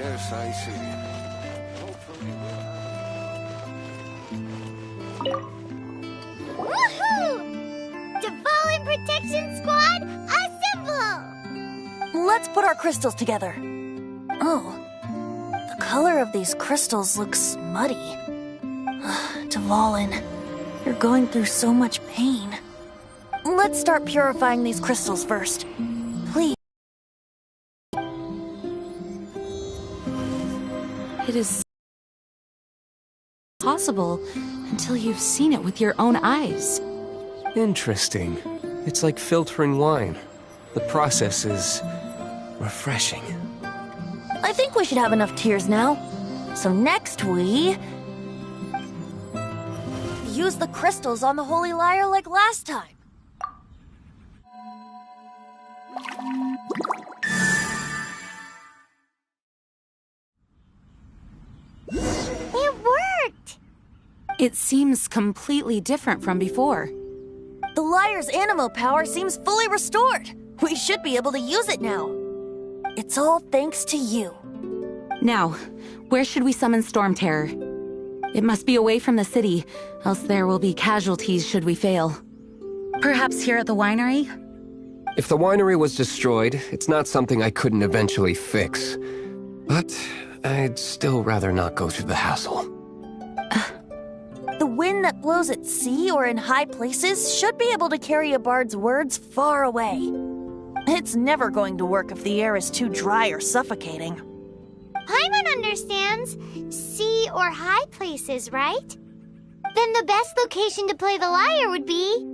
Yes, I see. Hopefully we'll have... Woohoo! Jadwal Protection Squad, assemble! Let's put our crystals together. Oh, the color of these crystals looks muddy. Dvalin, you're going through so much pain. Let's start purifying these crystals first. Please. It is possible until you've seen it with your own eyes. Interesting. It's like filtering wine. The process is refreshing. I think we should have enough tears now. So next we... use the crystals on the Holy Lyre like last time. It worked! It seems completely different from before. The Lyre's animo power seems fully restored. We should be able to use it now. It's all thanks to you. Now, where should we summon Storm Terror? It must be away from the city, else there will be casualties should we fail. Perhaps here at the winery? If the winery was destroyed, it's not something I couldn't eventually fix. But I'd still rather not go through the hassle. The wind that blows at sea or in high places should be able to carry a bard's words far away. It's never going to work if the air is too dry or suffocating. Paimon understands sea or high places, right? Then the best location to play the lyre would be...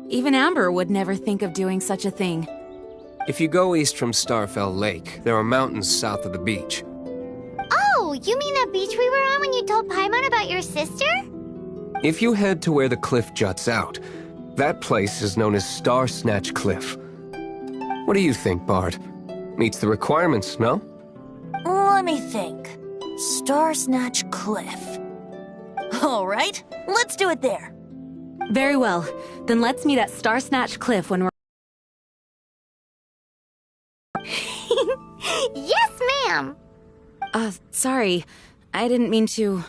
Even Amber would never think of doing such a thing. If you go east from Starfell Lake, there are mountains south of the beach. Oh, you mean that beach we were on when you told Paimon about your sister? If you head to where the cliff juts out, that place is known as Star Snatch Cliff. What do you think, Bard? Meets the requirements, no? Let me think. Star Snatch Cliff. All right, let's do it there. Very well. Then let's meet at Star Snatch Cliff when we're... Yes, ma'am! Sorry. I didn't mean to...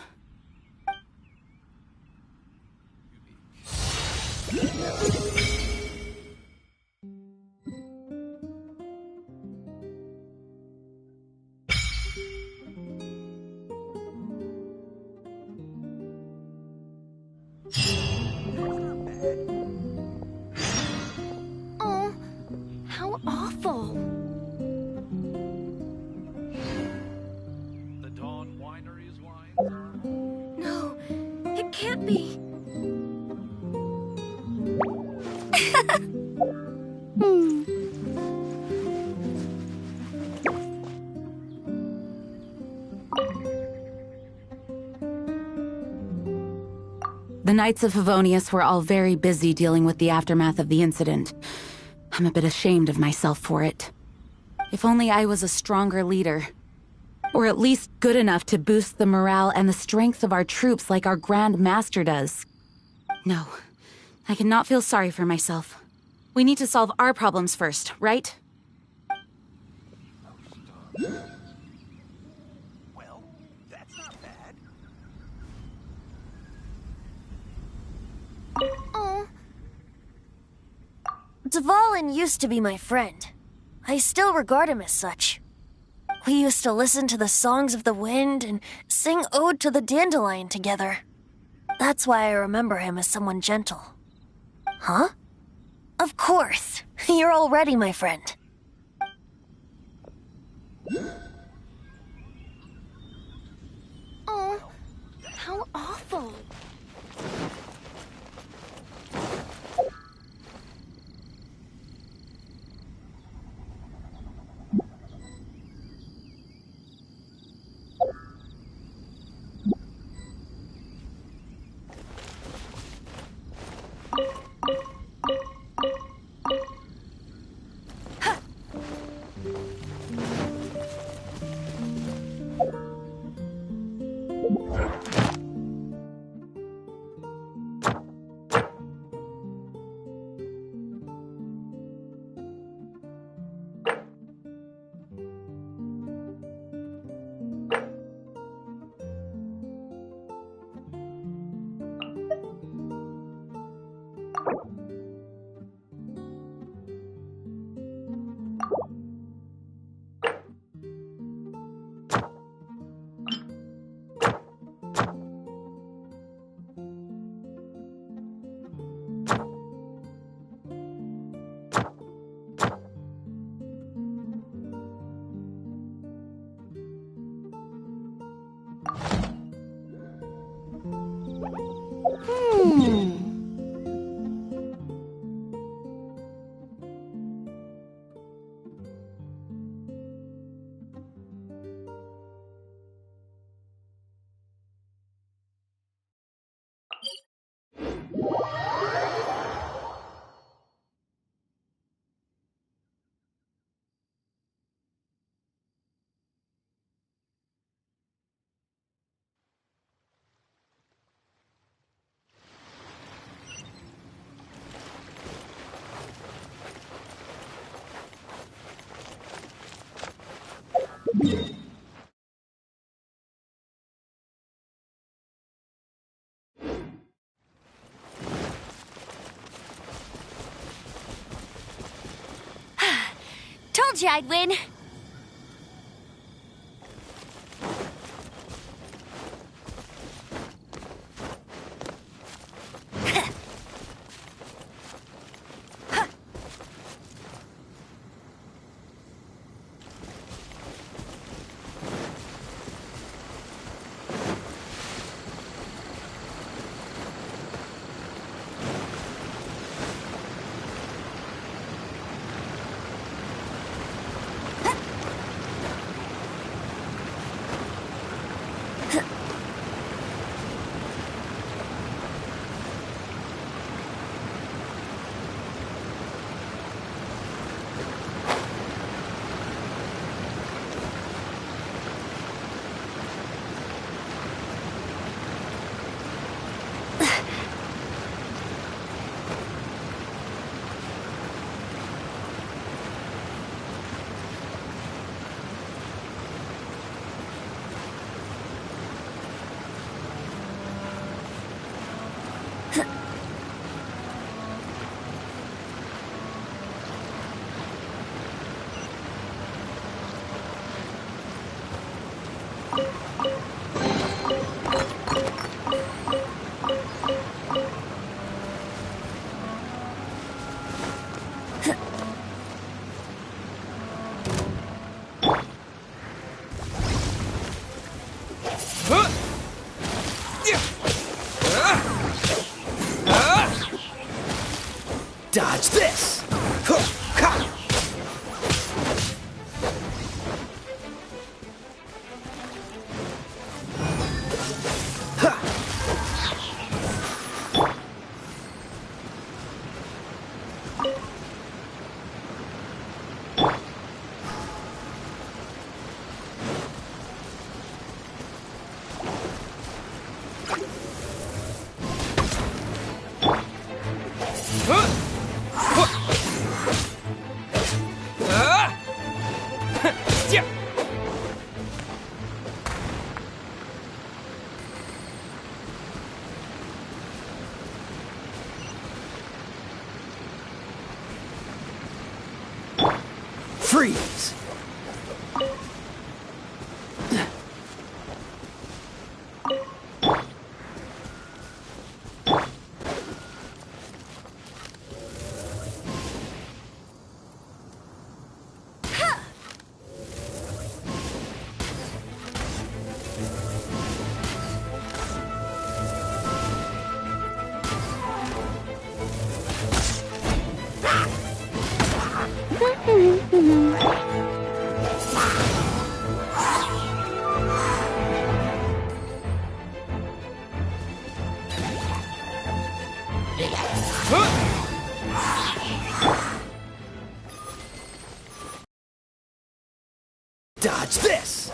Oh, how awful. The Dawn Winery's wine? No, it can't be. The Knights of Favonius were all very busy dealing with the aftermath of the incident. I'm a bit ashamed of myself for it. If only I was a stronger leader. Or at least good enough to boost the morale and the strength of our troops like our Grand Master does. No, I cannot feel sorry for myself. We need to solve our problems first, right? Well, that's not bad. Oh, Dvalin used to be my friend. I still regard him as such. We used to listen to the songs of the wind and sing Ode to the Dandelion together. That's why I remember him as someone gentle. Huh? Of course. You're already my friend. oh, how awful. Told you I'd win. Dodge this! Freeze! Dodge this!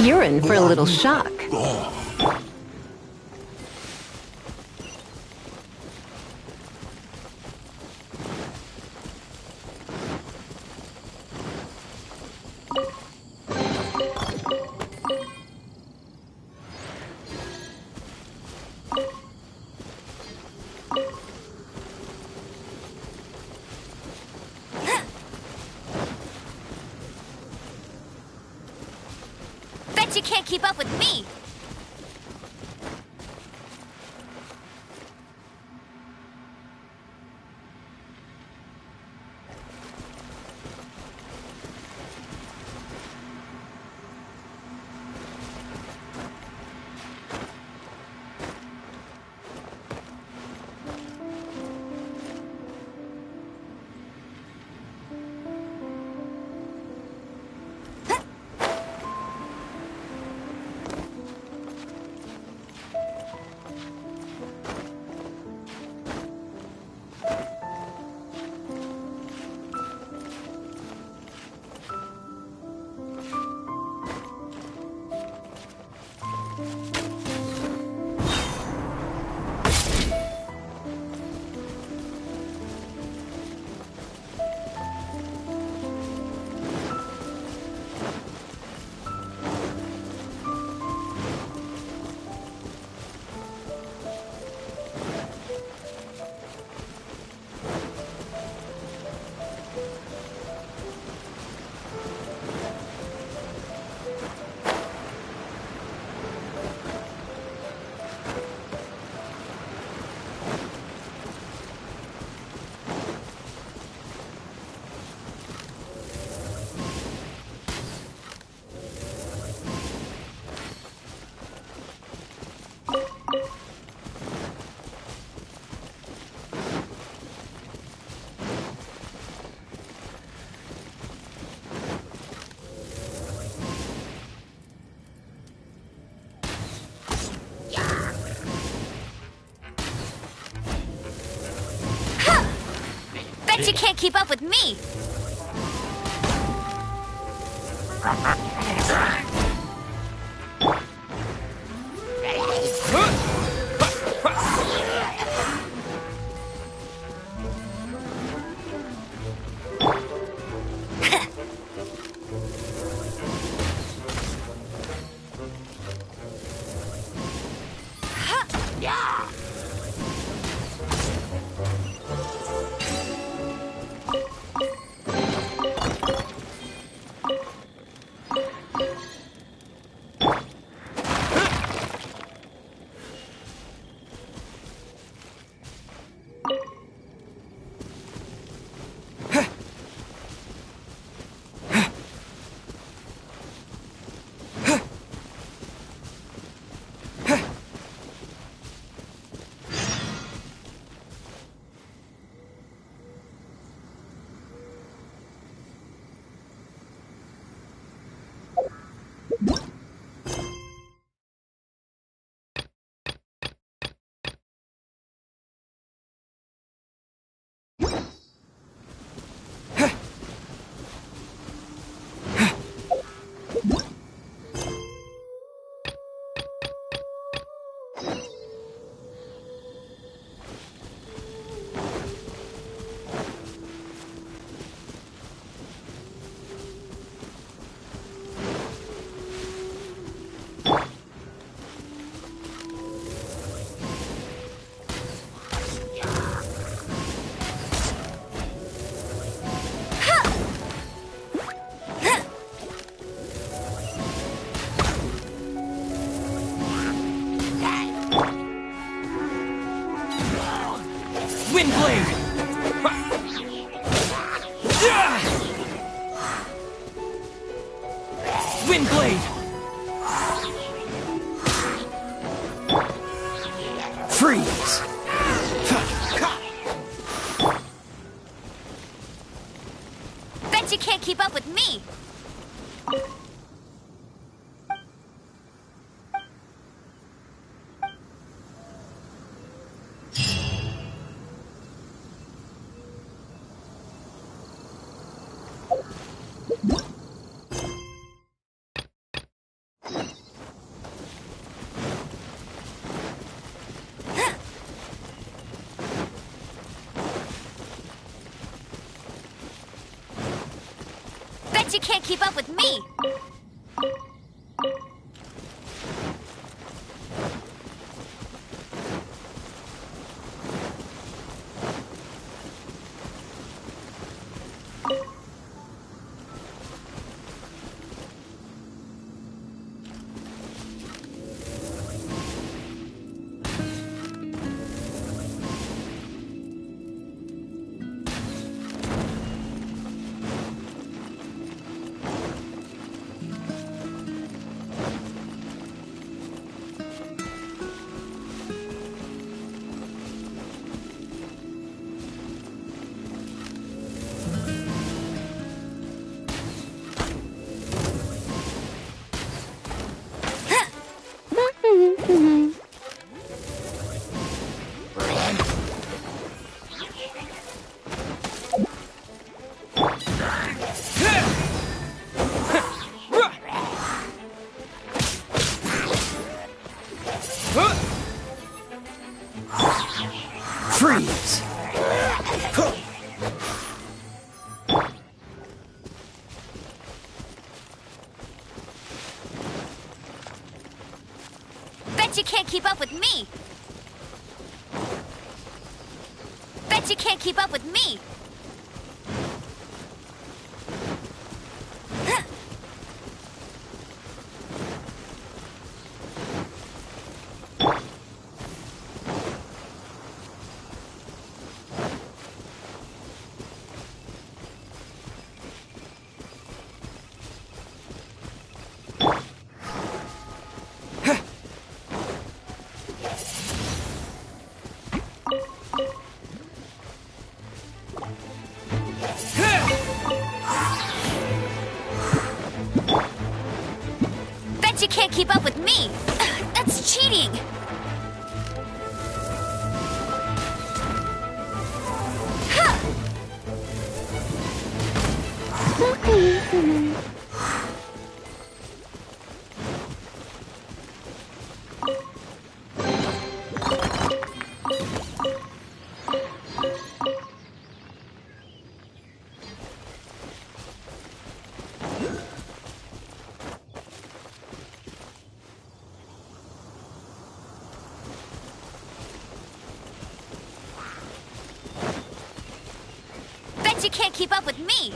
You're in for a little shock. Bet you can't keep up with me! Bet you can't keep up with me! Windblade! Freeze! Bet you can't keep up with me! Bet you can't keep up with me! Freeze! Bet you can't keep up with me! Bet you can't keep up with me! Bet you can't keep up with me! That's cheating! Huh. means you can't keep up with me.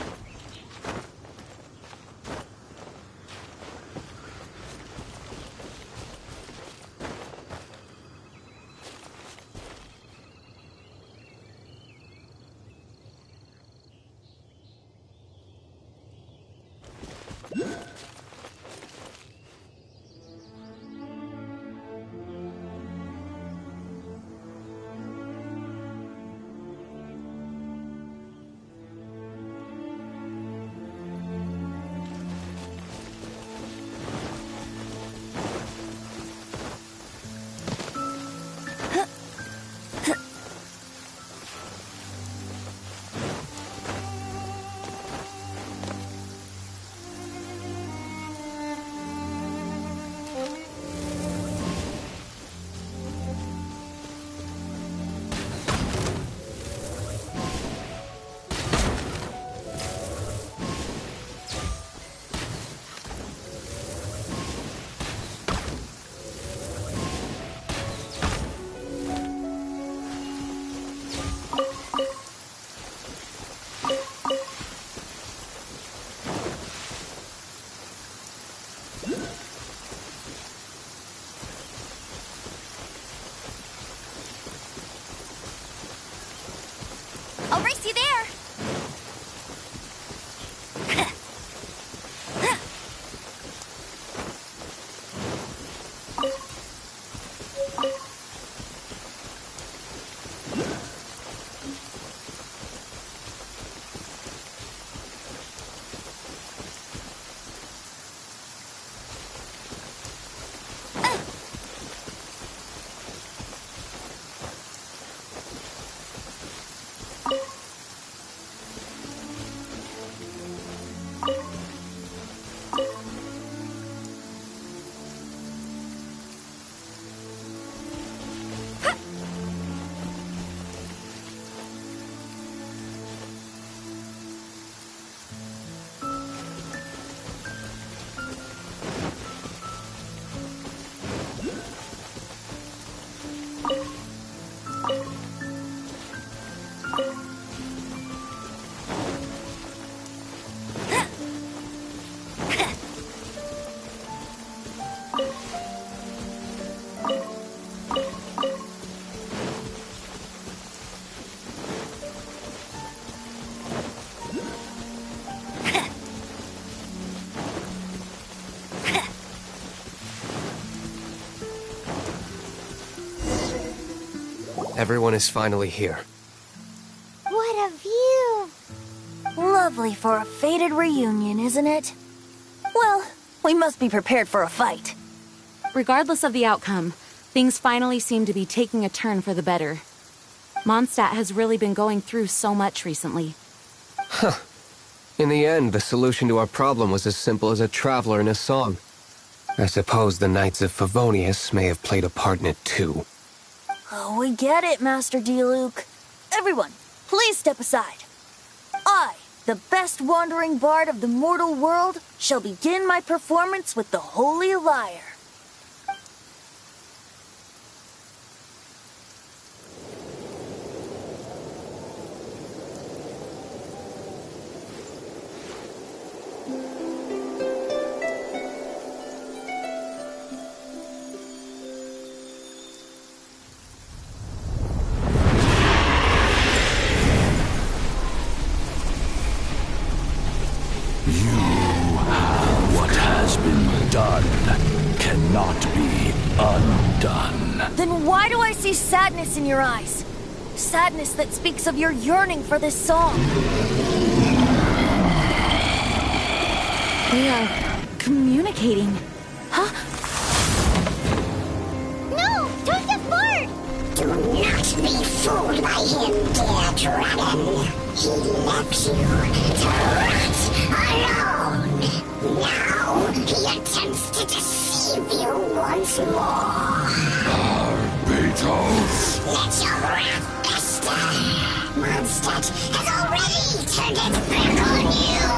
I'll race you there. Everyone is finally here. What a view. Lovely for a fated reunion, isn't it? Well, we must be prepared for a fight. Regardless of the outcome, things finally seem to be taking a turn for the better. Mondstadt has really been going through so much recently. Huh. In the end, the solution to our problem was as simple as a traveler in a song. I suppose the Knights of Favonius may have played a part in it too. Oh, we get it, Master D-Luke. Everyone, please step aside. I, the best wandering bard of the mortal world, shall begin my performance with the Holy Lyre. Then why do I see sadness in your eyes? Sadness that speaks of your yearning for this song. We are communicating. Huh? No! Don't get bored! Do not be fooled by him, dear dragon. He left you to rot alone. Now he attempts to deceive you once more. Beatles! Let your wrath fester. Mondstadt has already turned its back on you.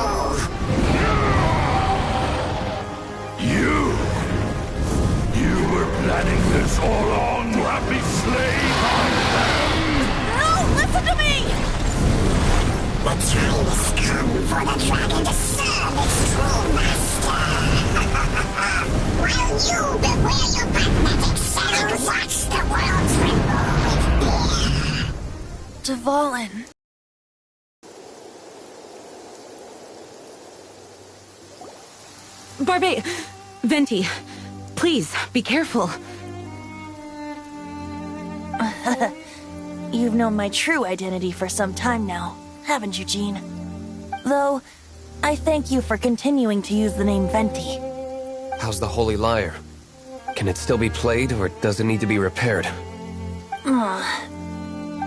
You were planning this all along to have me slain by them! No, listen to me! The Dvalin. Venti, please, be careful. You've known my true identity for some time now, haven't you, Jean? Though, I thank you for continuing to use the name Venti. How's the Holy Lyre? Can it still be played, or does it need to be repaired?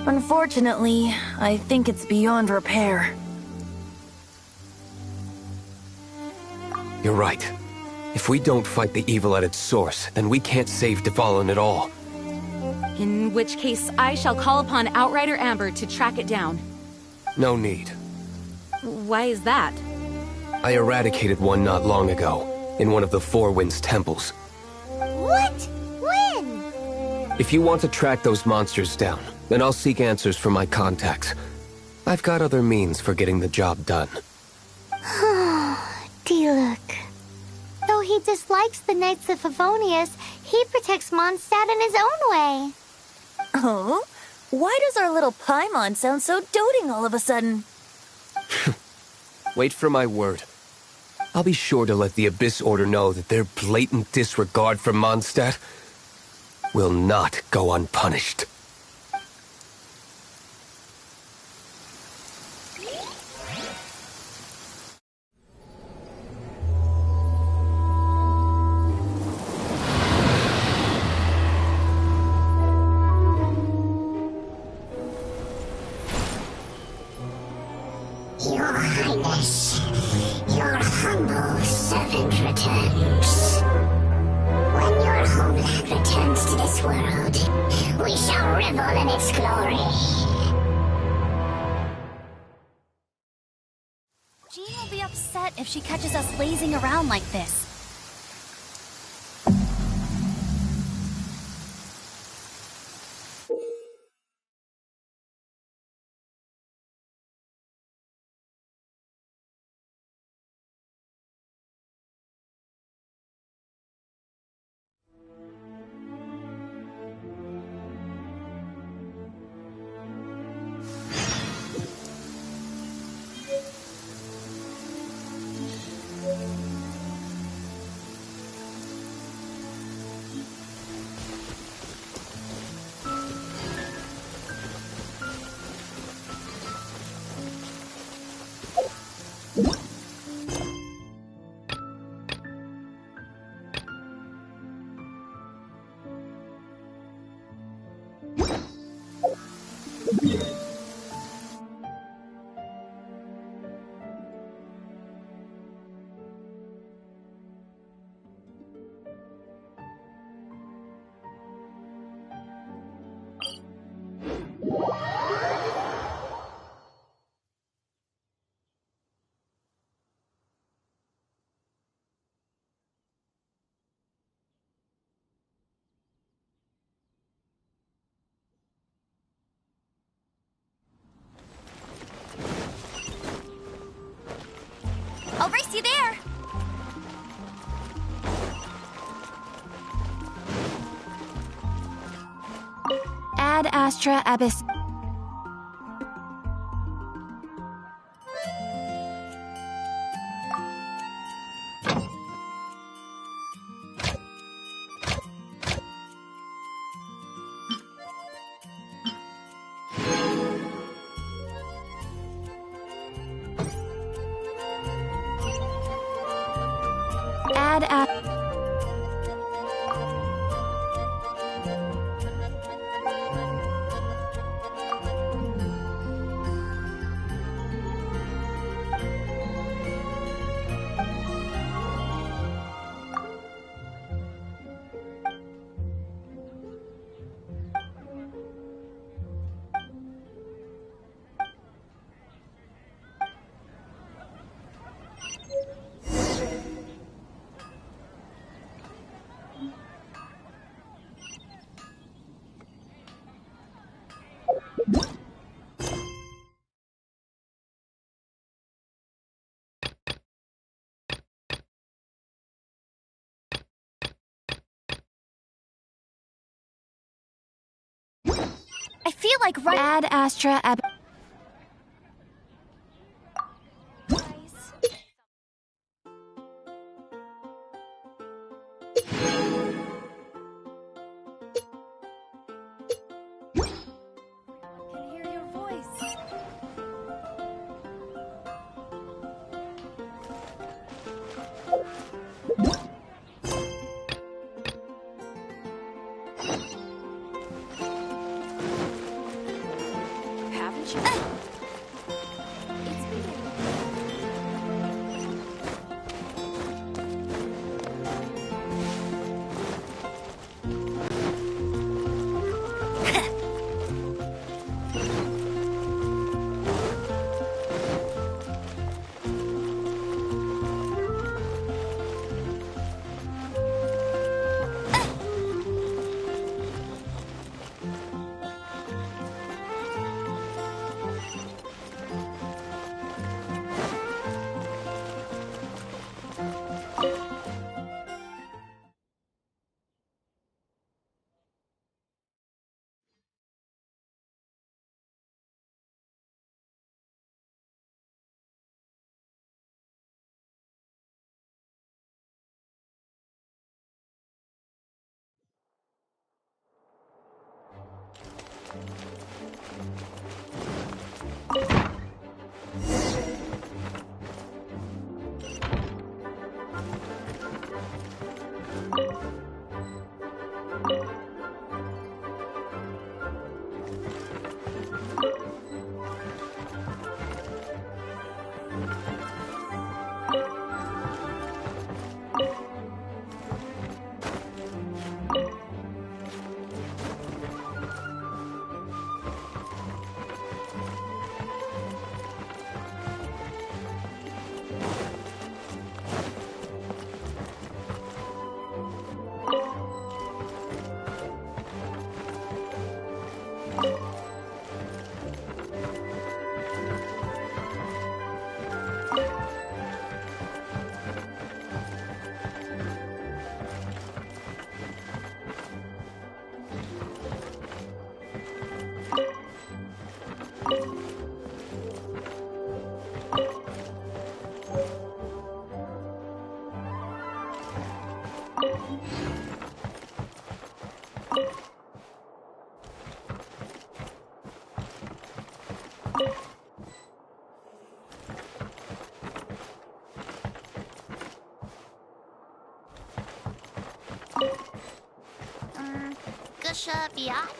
Unfortunately, I think it's beyond repair. You're right. If we don't fight the evil at its source, then we can't save Dvalin at all. In which case, I shall call upon Outrider Amber to track it down. No need. Why is that? I eradicated one not long ago, in one of the Four Winds temples. What? When? If you want to track those monsters down, then I'll seek answers from my contacts. I've got other means for getting the job done. Diluc. Though he dislikes the Knights of Favonius, he protects Mondstadt in his own way. Oh? Why does our little Paimon sound so doting all of a sudden? Wait for my word. I'll be sure to let the Abyss Order know that their blatant disregard for Mondstadt will not go unpunished. Your Highness, your humble servant returns. When your homeland returns to this world, we shall revel in its glory. Jean will be upset if she catches us lazing around like this. I'll race you there! Ad Astra Abyss. I feel like running. Ad Astra Ab. Gusha Biat?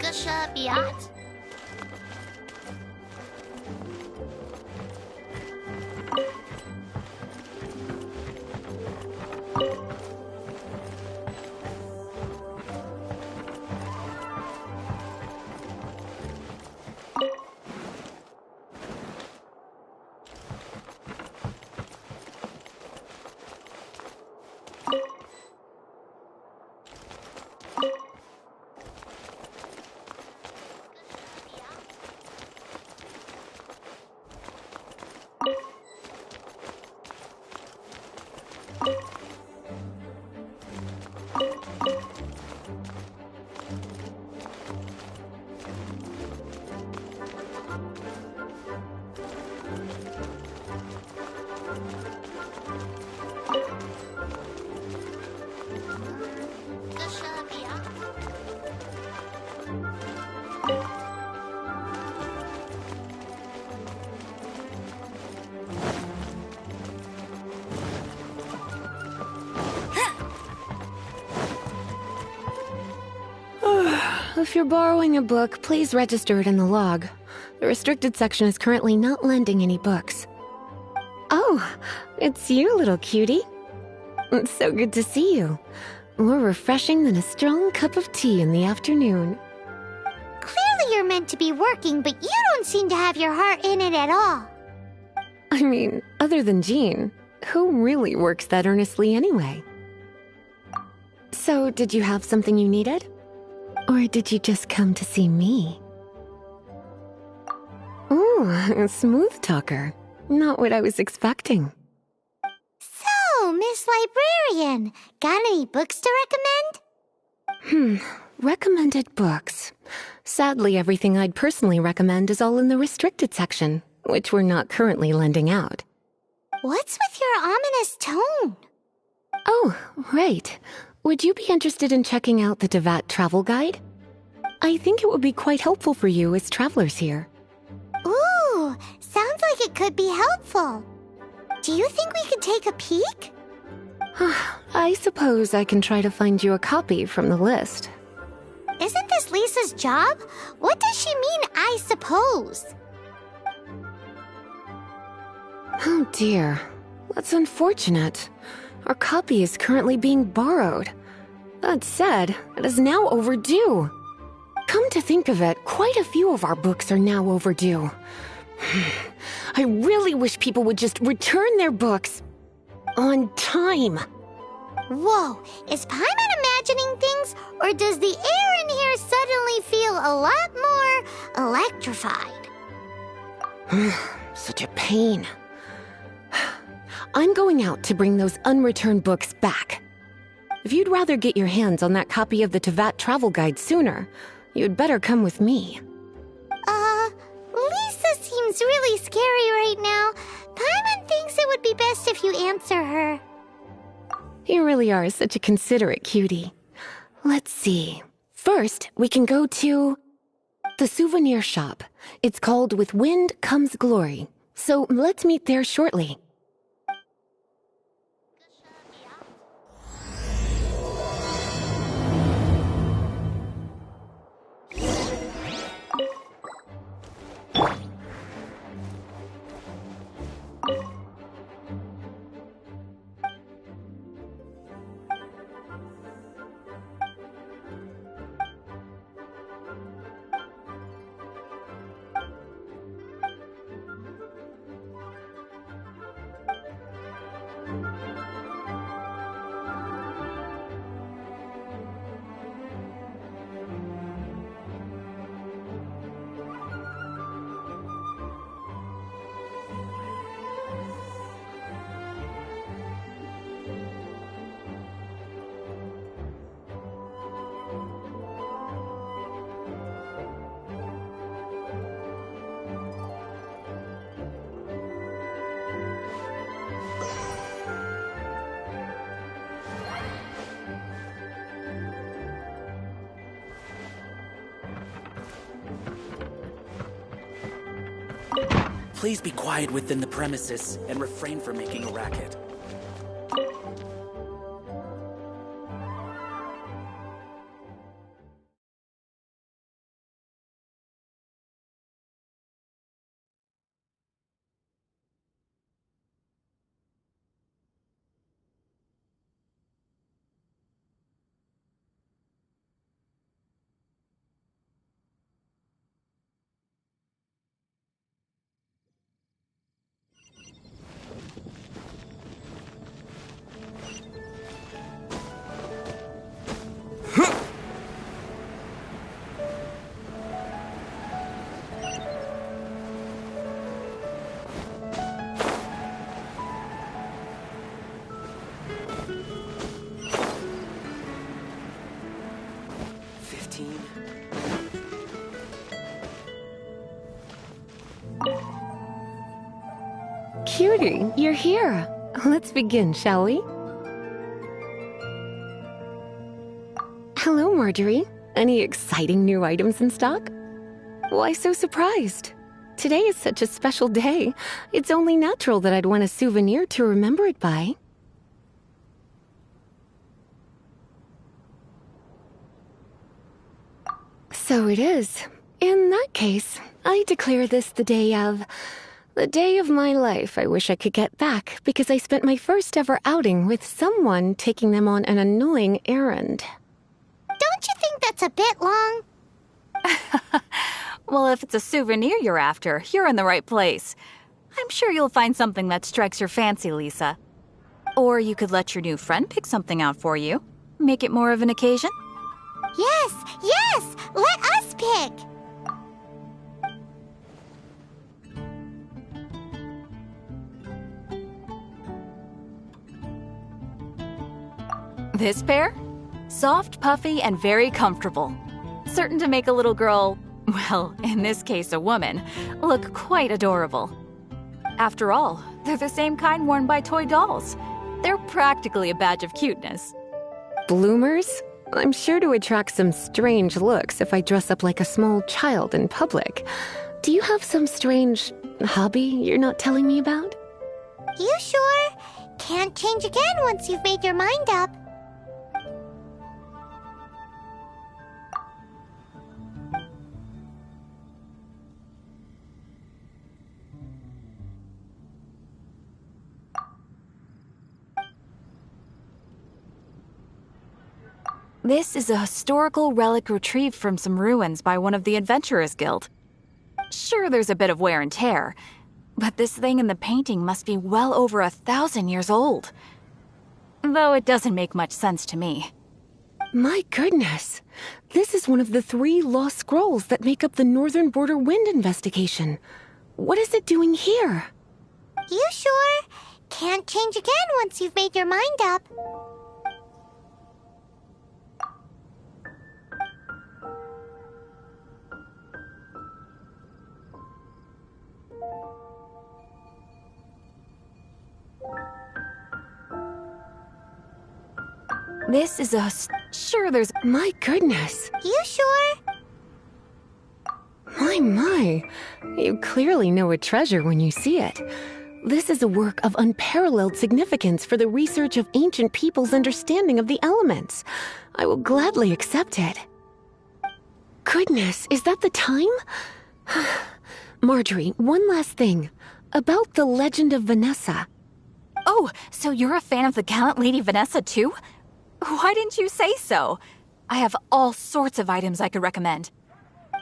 Gusha Biat? If you're borrowing a book, please register it in the log. The restricted section is currently not lending any books. Oh, it's you, little cutie. It's so good to see you. More refreshing than a strong cup of tea in the afternoon. Clearly you're meant to be working, but you don't seem to have your heart in it at all. I mean, other than Jean, who really works that earnestly anyway? So, did you have something you needed? Or did you just come to see me? Ooh, a smooth talker. Not what I was expecting. So, Miss Librarian, got any books to recommend? Recommended books. Sadly, everything I'd personally recommend is all in the restricted section, which we're not currently lending out. What's with your ominous tone? Oh, right. Would you be interested in checking out the DeVat travel guide? I think it would be quite helpful for you as travelers here. Ooh, sounds like it could be helpful. Do you think we could take a peek? I suppose I can try to find you a copy from the list. Isn't this Lisa's job? What does she mean, I suppose? Oh dear, that's unfortunate. Our copy is currently being borrowed. That said, it is now overdue. Come to think of it, quite a few of our books are now overdue. I really wish people would just return their books on time. Whoa, is Paimon imagining things, or does the air in here suddenly feel a lot more electrified? Such a pain. I'm going out to bring those unreturned books back. If you'd rather get your hands on that copy of the DeVat travel guide sooner, you'd better come with me. Lisa seems really scary right now. Paimon thinks it would be best if you answer her. You really are such a considerate cutie. Let's see. First, we can go to the souvenir shop. It's called With Wind Comes Glory. So let's meet there shortly. Please be quiet within the premises and refrain from making a racket. Cutie, you're here. Let's begin, shall we? Hello, Marjorie. Any exciting new items in stock? Why so surprised? Today is such a special day. It's only natural that I'd want a souvenir to remember it by. So it is. In that case, I declare this the day of my life I wish I could get back because I spent my first ever outing with someone taking them on an annoying errand. Don't you think that's a bit long? Well, if it's a souvenir you're after, you're in the right place. I'm sure you'll find something that strikes your fancy, Lisa. Or you could let your new friend pick something out for you. Make it more of an occasion. Yes! Let us pick! This pair? Soft, puffy, and very comfortable. Certain to make a little girl, well, in this case a woman, look quite adorable. After all, they're the same kind worn by toy dolls. They're practically a badge of cuteness. Bloomers? I'm sure to attract some strange looks if I dress up like a small child in public. Do you have some strange hobby you're not telling me about? You sure? Can't change again once you've made your mind up. This is a historical relic retrieved from some ruins by one of the Adventurers Guild. Sure, there's a bit of wear and tear, but this thing in the painting must be well over 1,000 years old. Though it doesn't make much sense to me. My goodness. This is one of the 3 lost scrolls that make up the Northern Border Wind investigation. What is it doing here? You sure? Can't change again once you've made your mind up. This is a... Sure, there's... My goodness. You sure? My. You clearly know a treasure when you see it. This is a work of unparalleled significance for the research of ancient people's understanding of the elements. I will gladly accept it. Goodness, is that the time? Marjorie, one last thing. About the legend of Vanessa. Oh, so you're a fan of the gallant Lady Vanessa too? Why didn't you say so? I have all sorts of items I could recommend.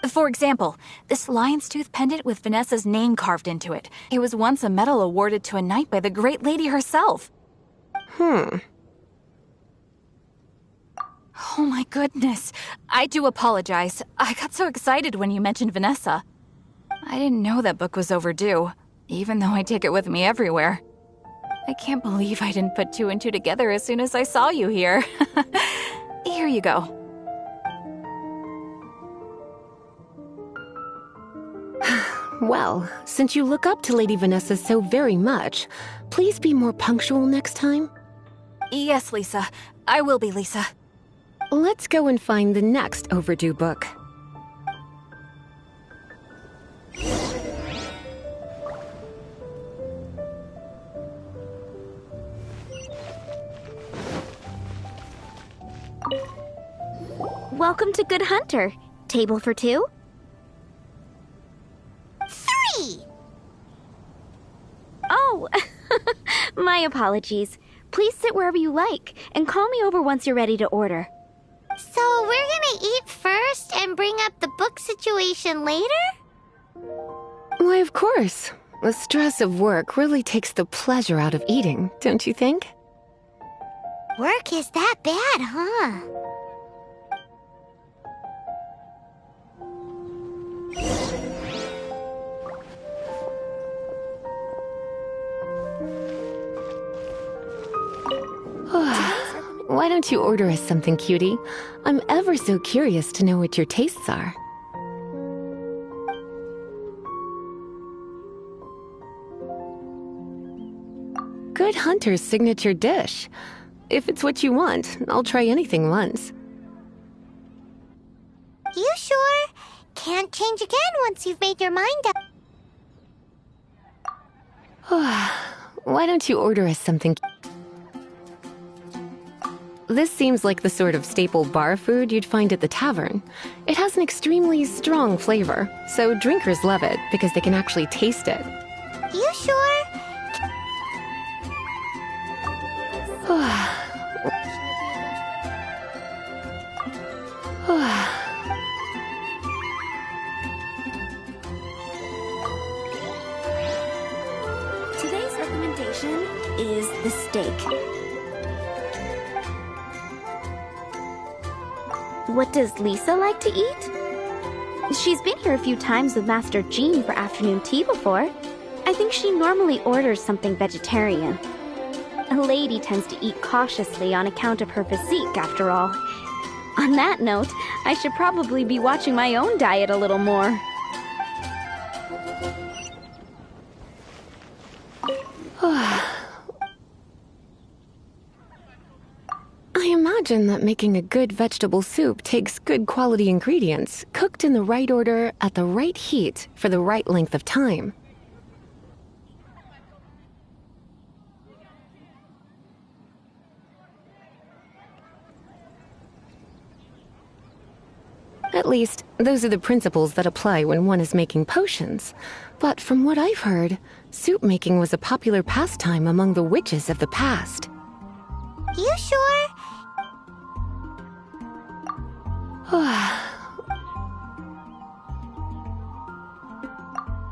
For example, this lion's tooth pendant with Vanessa's name carved into it. It was once a medal awarded to a knight by the great lady herself. Hmm. Oh my goodness. I do apologize. I got so excited when you mentioned Vanessa. I didn't know that book was overdue, even though I take it with me everywhere. I can't believe I didn't put 2 and 2 together as soon as I saw you here. Here you go. Well, since you look up to Lady Vanessa so very much, please be more punctual next time. Yes, Lisa. I will be, Lisa. Let's go and find the next overdue book. Welcome to Good Hunter. Table for 2? 3! Oh, my apologies. Please sit wherever you like, and call me over once you're ready to order. So we're gonna eat first and bring up the book situation later? Why, of course. The stress of work really takes the pleasure out of eating, don't you think? Work is that bad, huh? Why don't you order us something, cutie? I'm ever so curious to know what your tastes are. Good Hunter's signature dish. If it's what you want, I'll try anything once. You sure? Can't change again once you've made your mind up. Why don't you order us something? this seems like the sort of staple bar food you'd find at the tavern. It has an extremely strong flavor, so drinkers love it because they can actually taste it. You sure? Today's recommendation is the steak. What does Lisa like to eat? She's been here a few times with Master Jean for afternoon tea before. I think she normally orders something vegetarian. A lady tends to eat cautiously on account of her physique, after all. On that note, I should probably be watching my own diet a little more. I imagine that making a good vegetable soup takes good quality ingredients, cooked in the right order, at the right heat, for the right length of time. At least, those are the principles that apply when one is making potions. But from what I've heard, soup making was a popular pastime among the witches of the past. You sure?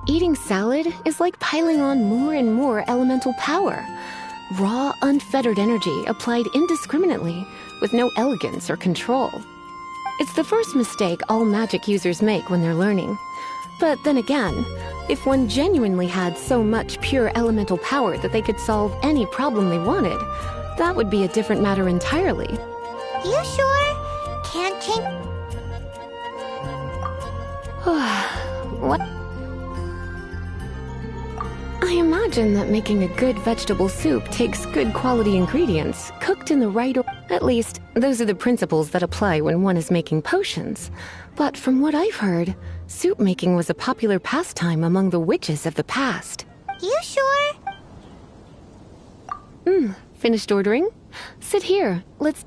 Eating salad is like piling on more and more elemental power. Raw, unfettered energy applied indiscriminately, with no elegance or control. It's the first mistake all magic users make when they're learning. But then again, if one genuinely had so much pure elemental power that they could solve any problem they wanted, that would be a different matter entirely. You sure? Can't change. What? I imagine that making a good vegetable soup takes good quality ingredients, cooked in the right order. At least, those are the principles that apply when one is making potions. But from what I've heard, soup making was a popular pastime among the witches of the past. You sure? Finished ordering? Sit here. Let's...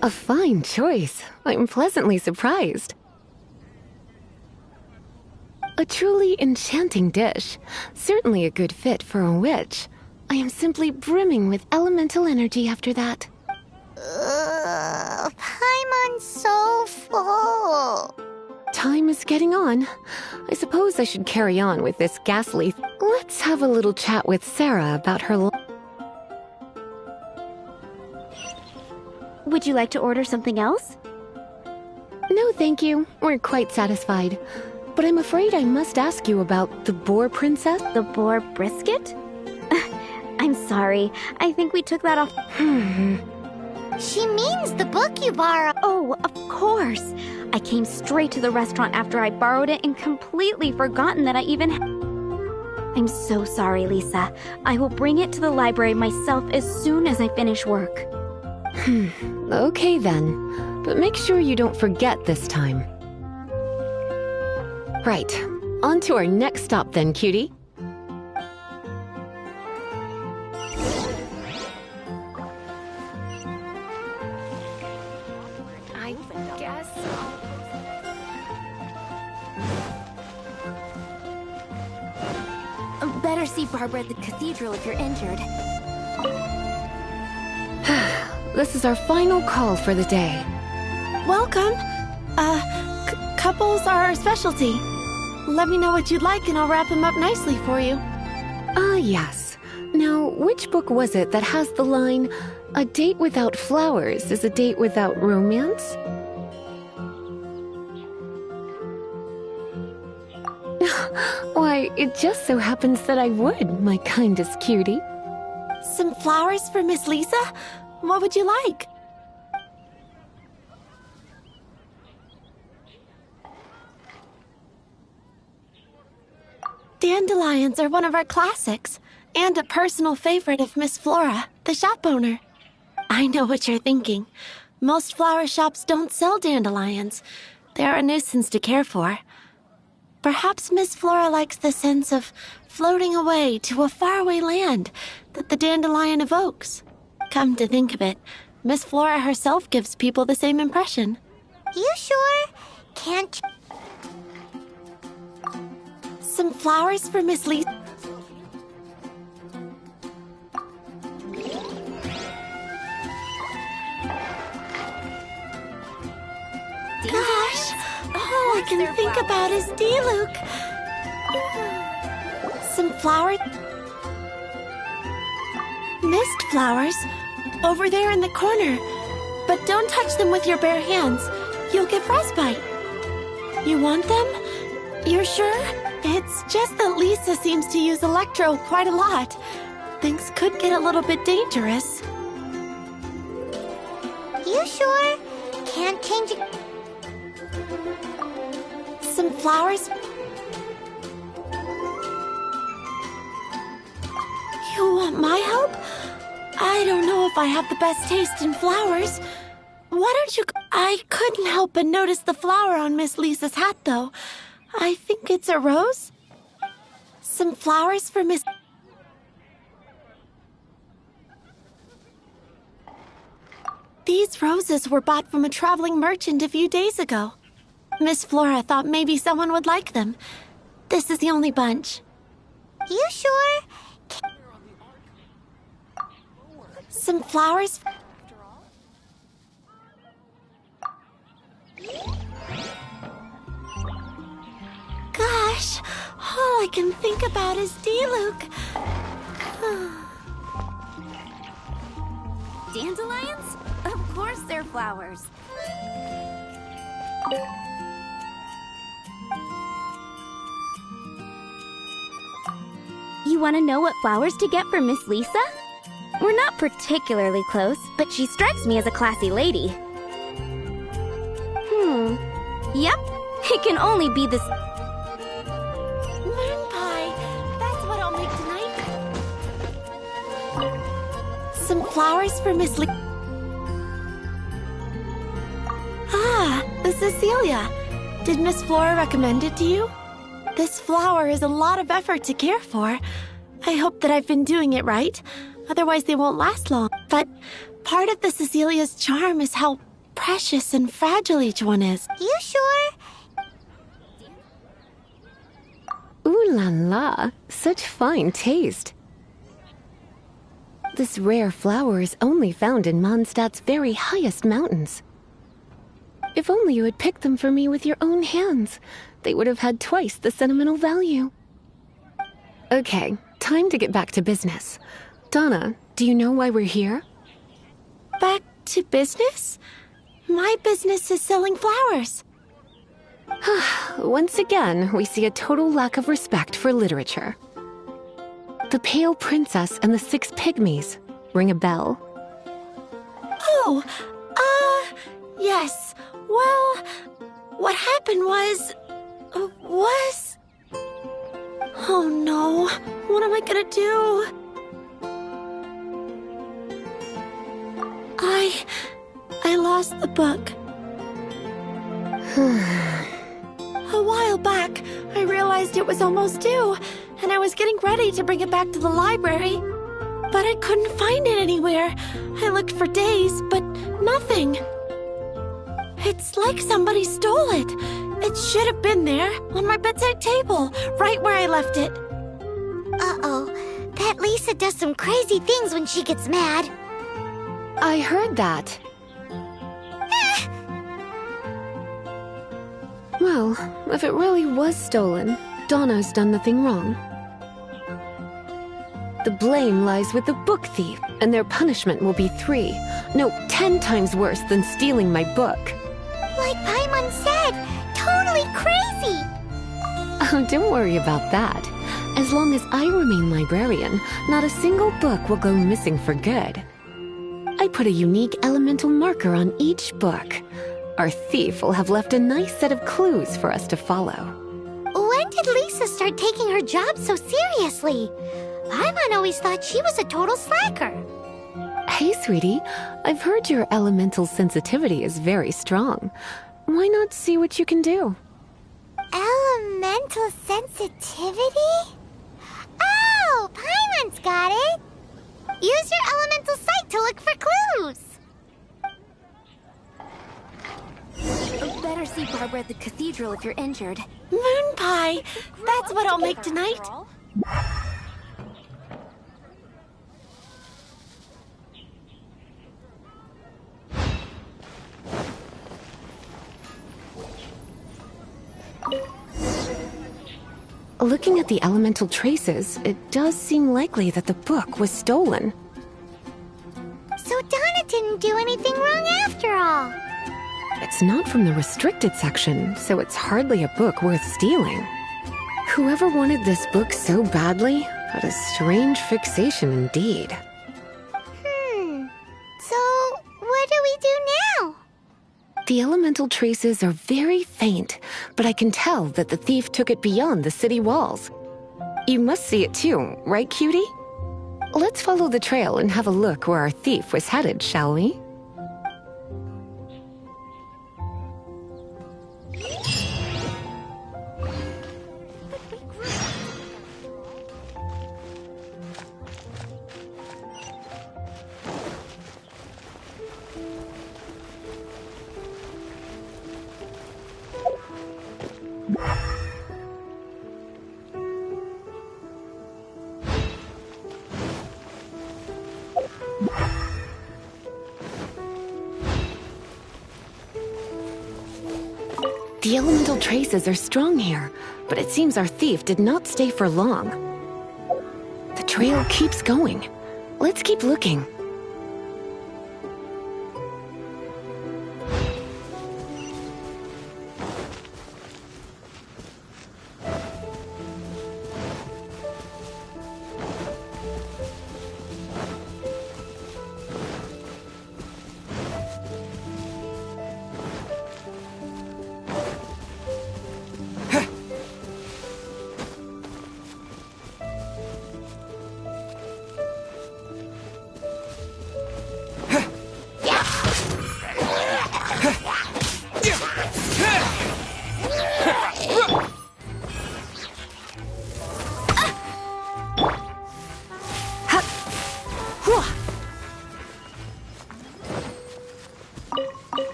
A fine choice. I'm pleasantly surprised. A truly enchanting dish. Certainly a good fit for a witch. I am simply brimming with elemental energy after that. I'm so full. Time is getting on. I suppose I should carry on with this ghastly... Let's have a little chat with Sarah about her... Would you like to order something else? No, thank you. We're quite satisfied. But I'm afraid I must ask you about the boar princess. The boar brisket? I'm sorry. I think we took that off. She means the book you borrowed. Oh, of course. I came straight to the restaurant after I borrowed it and completely forgotten that I even... I'm so sorry, Lisa. I will bring it to the library myself as soon as I finish work. Okay then. But make sure you don't forget this time. Right. On to our next stop then, cutie. I guess better see Barbara at the cathedral if you're injured. This is our final call for the day. Welcome. Couples are our specialty. Let me know what you'd like and I'll wrap them up nicely for you. Yes. Now, which book was it that has the line, "A date without flowers is a date without romance"? Why, it just so happens that I would, my kindest cutie. Some flowers for Miss Lisa? What would you like? Dandelions are one of our classics, and a personal favorite of Miss Flora, the shop owner. I know what you're thinking. Most flower shops don't sell dandelions. They're a nuisance to care for. Perhaps Miss Flora likes the sense of floating away to a faraway land that the dandelion evokes. Come to think of it, Miss Flora herself gives people the same impression. You sure? Can't... Some flowers for Miss Lisa. Gosh, all I can think about is D-Luke. Some flowers. Mist flowers. Over there in the corner. But don't touch them with your bare hands. You'll get frostbite. You want them? You're sure? It's just that Lisa seems to use Electro quite a lot. Things could get a little bit dangerous. You sure? Can't change it. Some flowers. You want my help? I don't know if I have the best taste in flowers. Why don't you... I couldn't help but notice the flower on Miss Lisa's hat, though. I think it's a rose. Some flowers for Miss... These roses were bought from a traveling merchant a few days ago. Miss Flora thought maybe someone would like them. This is the only bunch. You sure? Some flowers... Gosh, all I can think about is D-Luke. Dandelions? Of course they're flowers. You want to know what flowers to get for Miss Lisa? We're not particularly close, but she strikes me as a classy lady. Yep, it can only be this... Moon pie. That's what I'll make tonight. Some flowers for Miss Lisa. Ah, Cecilia. Did Miss Flora recommend it to you? This flower is a lot of effort to care for. I hope that I've been doing it right. Otherwise, they won't last long. But part of the Cecilia's charm is how precious and fragile each one is. You sure? Ooh la la, such fine taste. This rare flower is only found in Mondstadt's very highest mountains. If only you had picked them for me with your own hands, they would have had twice the sentimental value. Okay, time to get back to business. Donna, do you know why we're here? Back to business? My business is selling flowers. Once again, we see a total lack of respect for literature. The Pale Princess and the Six Pygmies. Ring a bell? Oh, yes. Well, what happened was... Oh no, what am I gonna do? I lost the book. A while back, I realized it was almost due, and I was getting ready to bring it back to the library. But I couldn't find it anywhere. I looked for days, but nothing. It's like somebody stole it. It should have been there, on my bedside table, right where I left it. Uh-oh. That Lisa does some crazy things when she gets mad. I heard that. Well, if it really was stolen, Donna's done nothing wrong. The blame lies with the book thief, and their punishment will be 10 times worse than stealing my book. Like Paimon said, totally crazy! Oh, don't worry about that. As long as I remain librarian, not a single book will go missing for good. I put a unique elemental marker on each book. Our thief will have left a nice set of clues for us to follow. When did Lisa start taking her job so seriously? Paimon always thought she was a total slacker. Hey, sweetie. I've heard your elemental sensitivity is very strong. Why not see what you can do? Elemental sensitivity? Oh, Paimon's got it! Use your elemental sight to look for clues! Better see Barbara at the cathedral if you're injured. Moon pie! That's what I'll make tonight. Looking at the elemental traces, it does seem likely that the book was stolen. So Donna didn't do anything wrong after all. It's not from the restricted section, so it's hardly a book worth stealing. Whoever wanted this book so badly had a strange fixation indeed. So what do we do now? The elemental traces are very faint, but I can tell that the thief took it beyond the city walls. You must see it too, right, cutie? Let's follow the trail and have a look where our thief was headed, shall we? The elemental traces are strong here, but it seems our thief did not stay for long. The trail keeps going. Let's keep looking.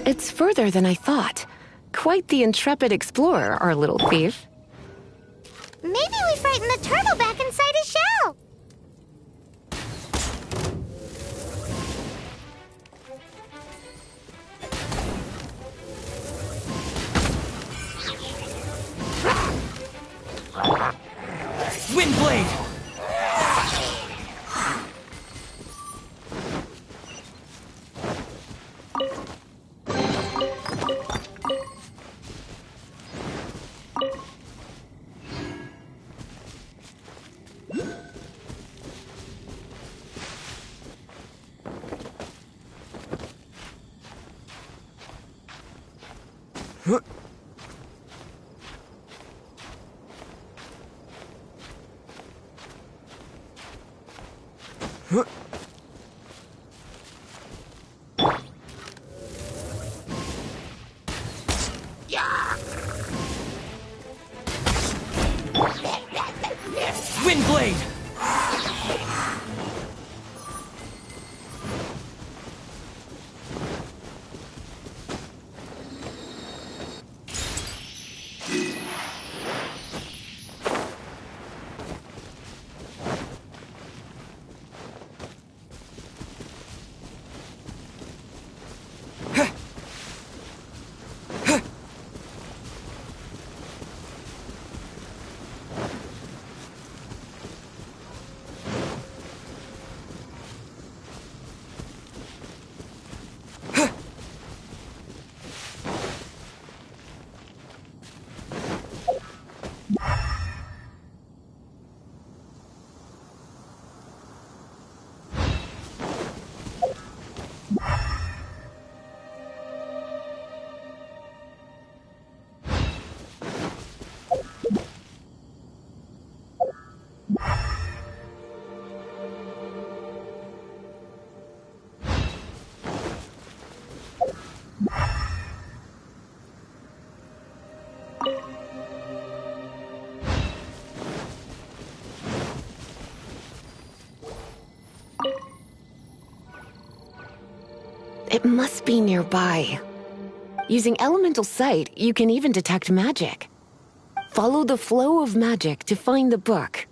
It's further than I thought. Quite the intrepid explorer, our little thief. Maybe we frightened the turtle back inside his shell. Windblade! Windblade! It must be nearby. Using elemental sight, you can even detect magic. Follow the flow of magic to find the book.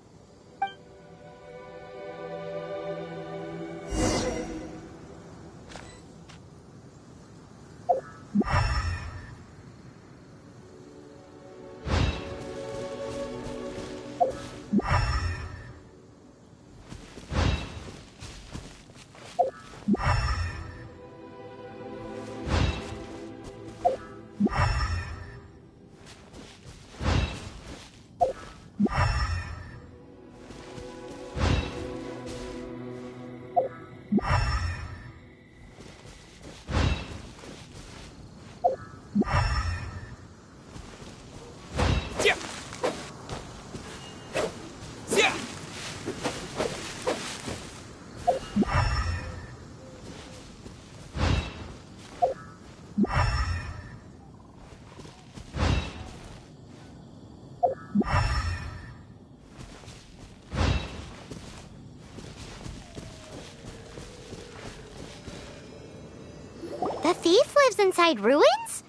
The thief lives inside ruins?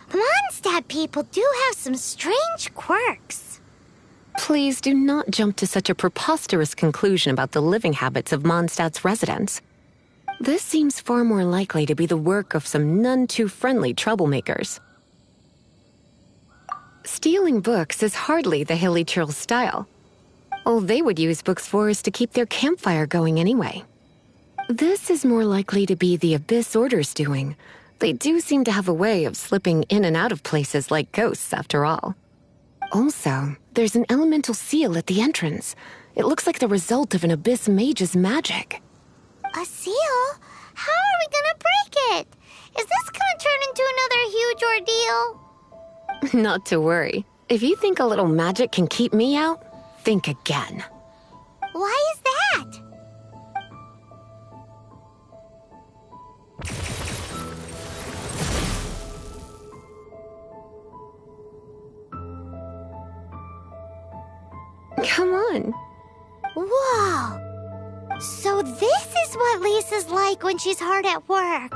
Mondstadt people do have some strange quirks. Please do not jump to such a preposterous conclusion about the living habits of Mondstadt's residents. This seems far more likely to be the work of some none-too-friendly troublemakers. Stealing books is hardly the Hilly Churl's style. All they would use books for is to keep their campfire going anyway. This is more likely to be the Abyss Order's doing. They do seem to have a way of slipping in and out of places like ghosts, after all. Also, there's an elemental seal at the entrance. It looks like the result of an Abyss mage's magic. A seal? How are we gonna break it? Is this gonna turn into another huge ordeal? Not to worry. If you think a little magic can keep me out, think again. Why is that? Come on. Whoa! So this is what Lisa's like when she's hard at work.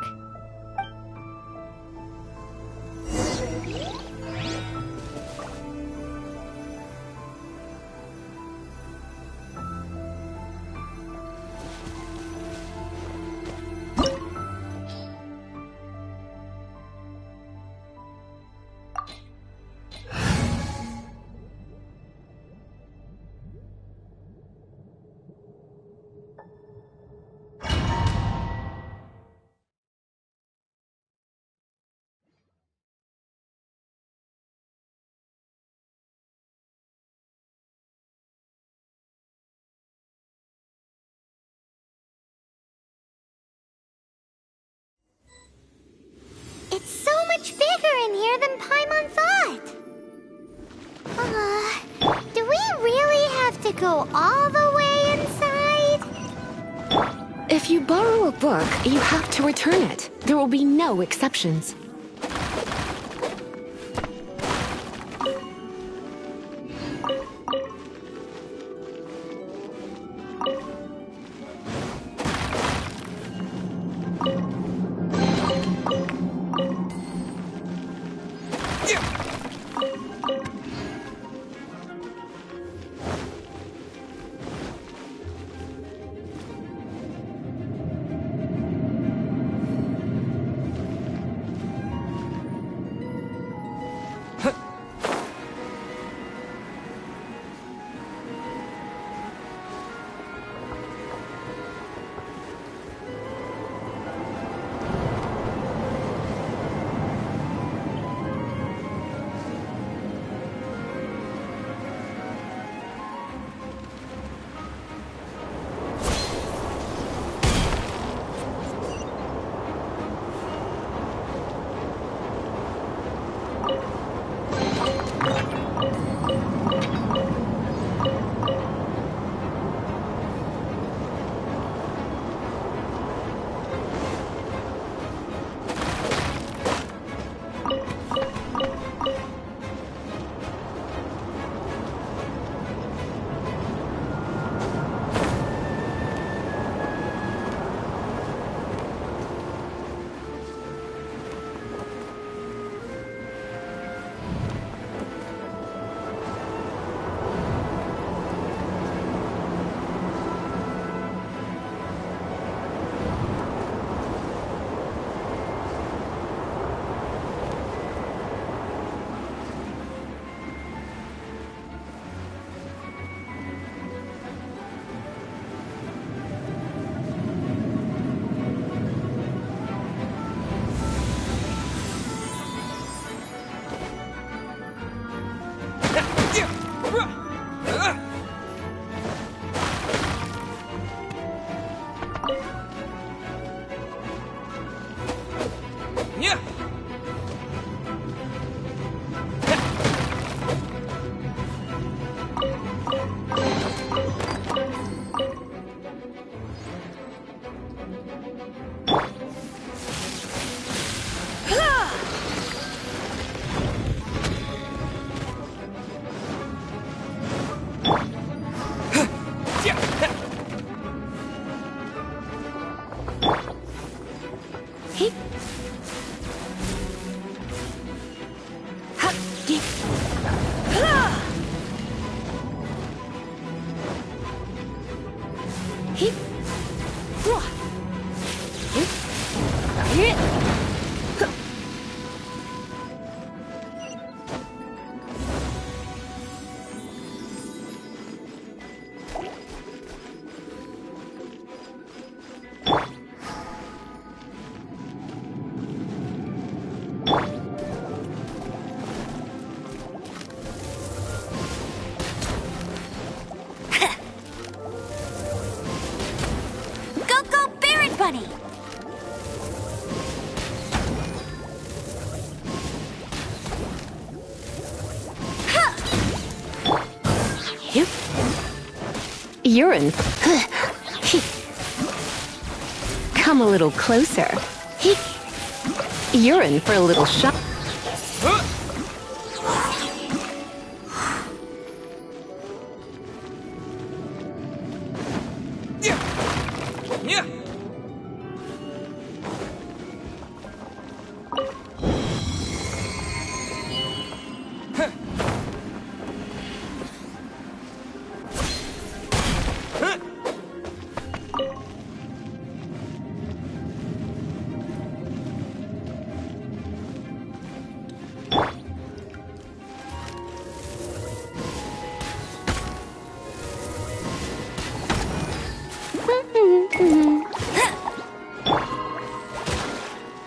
It's so much bigger in here than Paimon thought. Do we really have to go all the way inside? If you borrow a book, you have to return it. There will be no exceptions. Bunny! You're in. Come a little closer. You're in for a little shock.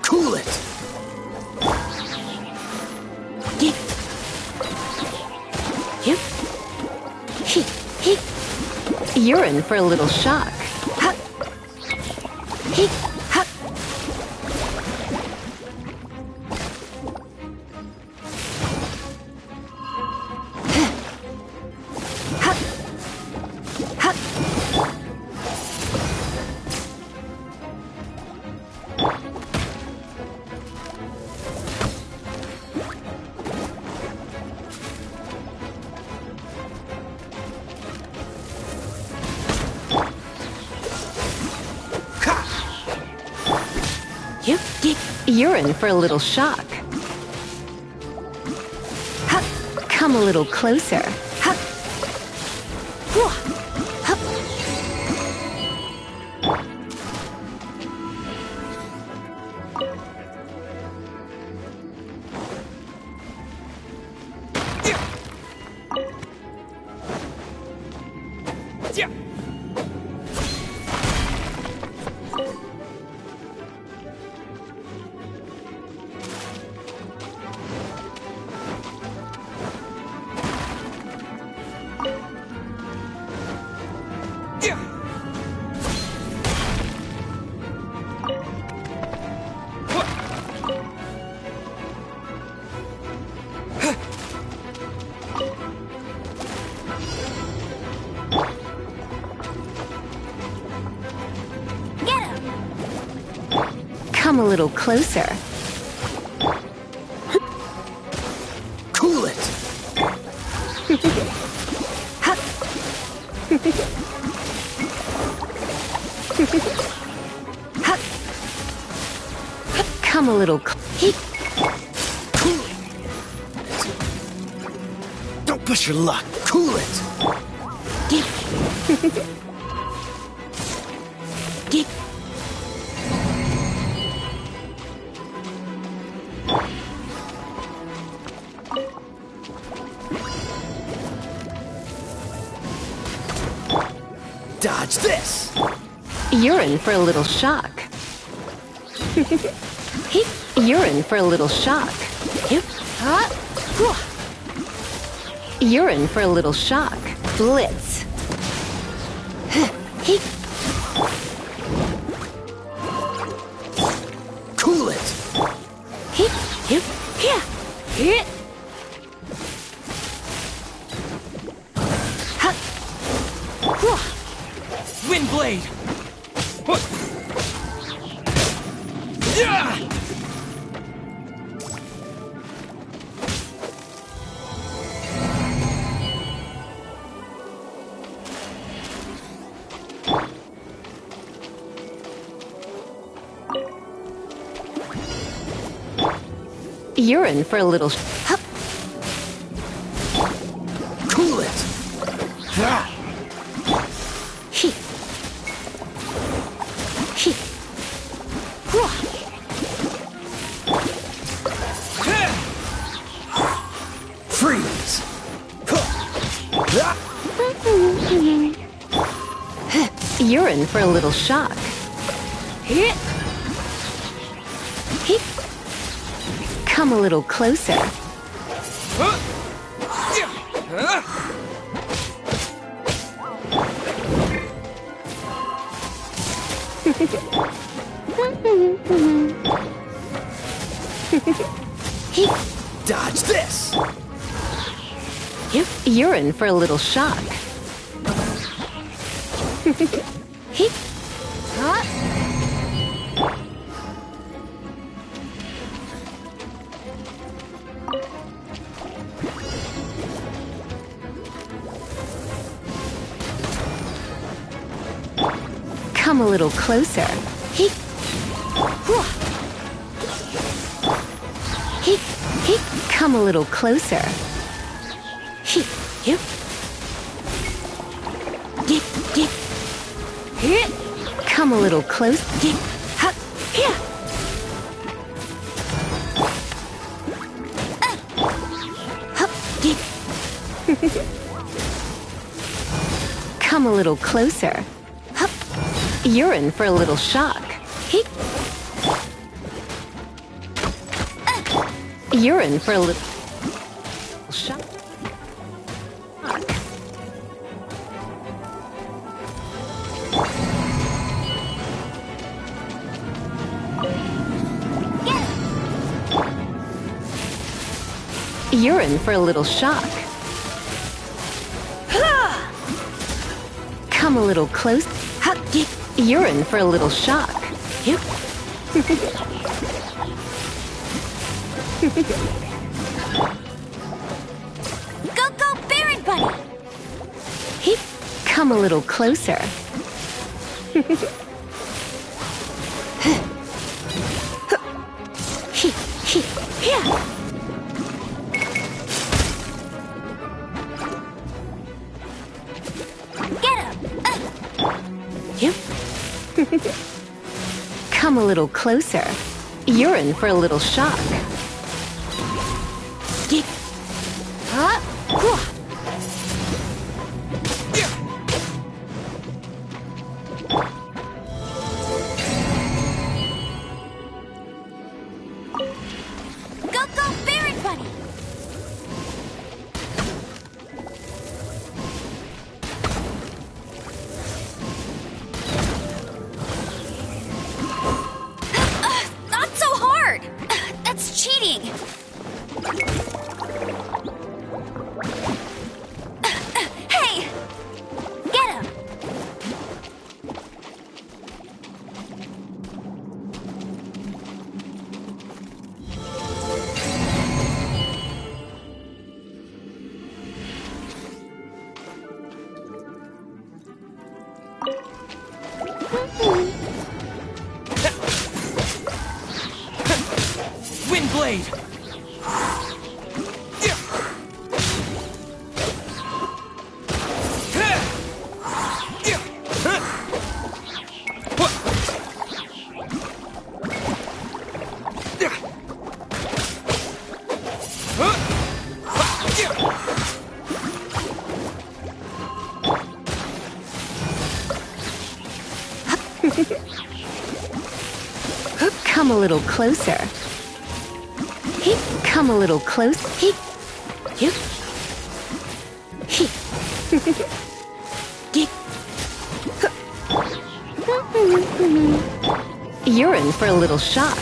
Cool it! You're in for a little shock. You're in for a little shock. Come a little closer. Come a little closer. Cool it! Come a little. Don't push your luck. Cool it! Dodge this! You're in for a little shock. You're in for a little shock. You're in for a little shock. Blitz. Cool it! Wind blade! Yeah! You're in for a little. Cool it! You're in for a little shock. Come a little closer. Dodge this! You're in for a little shock. Come a little closer. Come a little closer. Come a little close. Come a little closer. You're in for a little shock. You're in for a little shock. You're in for a little shock. Come a little close. You're in for a little shock. Go, go, Baron Bunny! Come a little closer. Come a little closer. You're in for a little shock. Go, go, Baron Bunny! Not so hard! That's cheating! Hey! Get him! Windblade! Come a little closer. Come a little close. You're in for a little shock.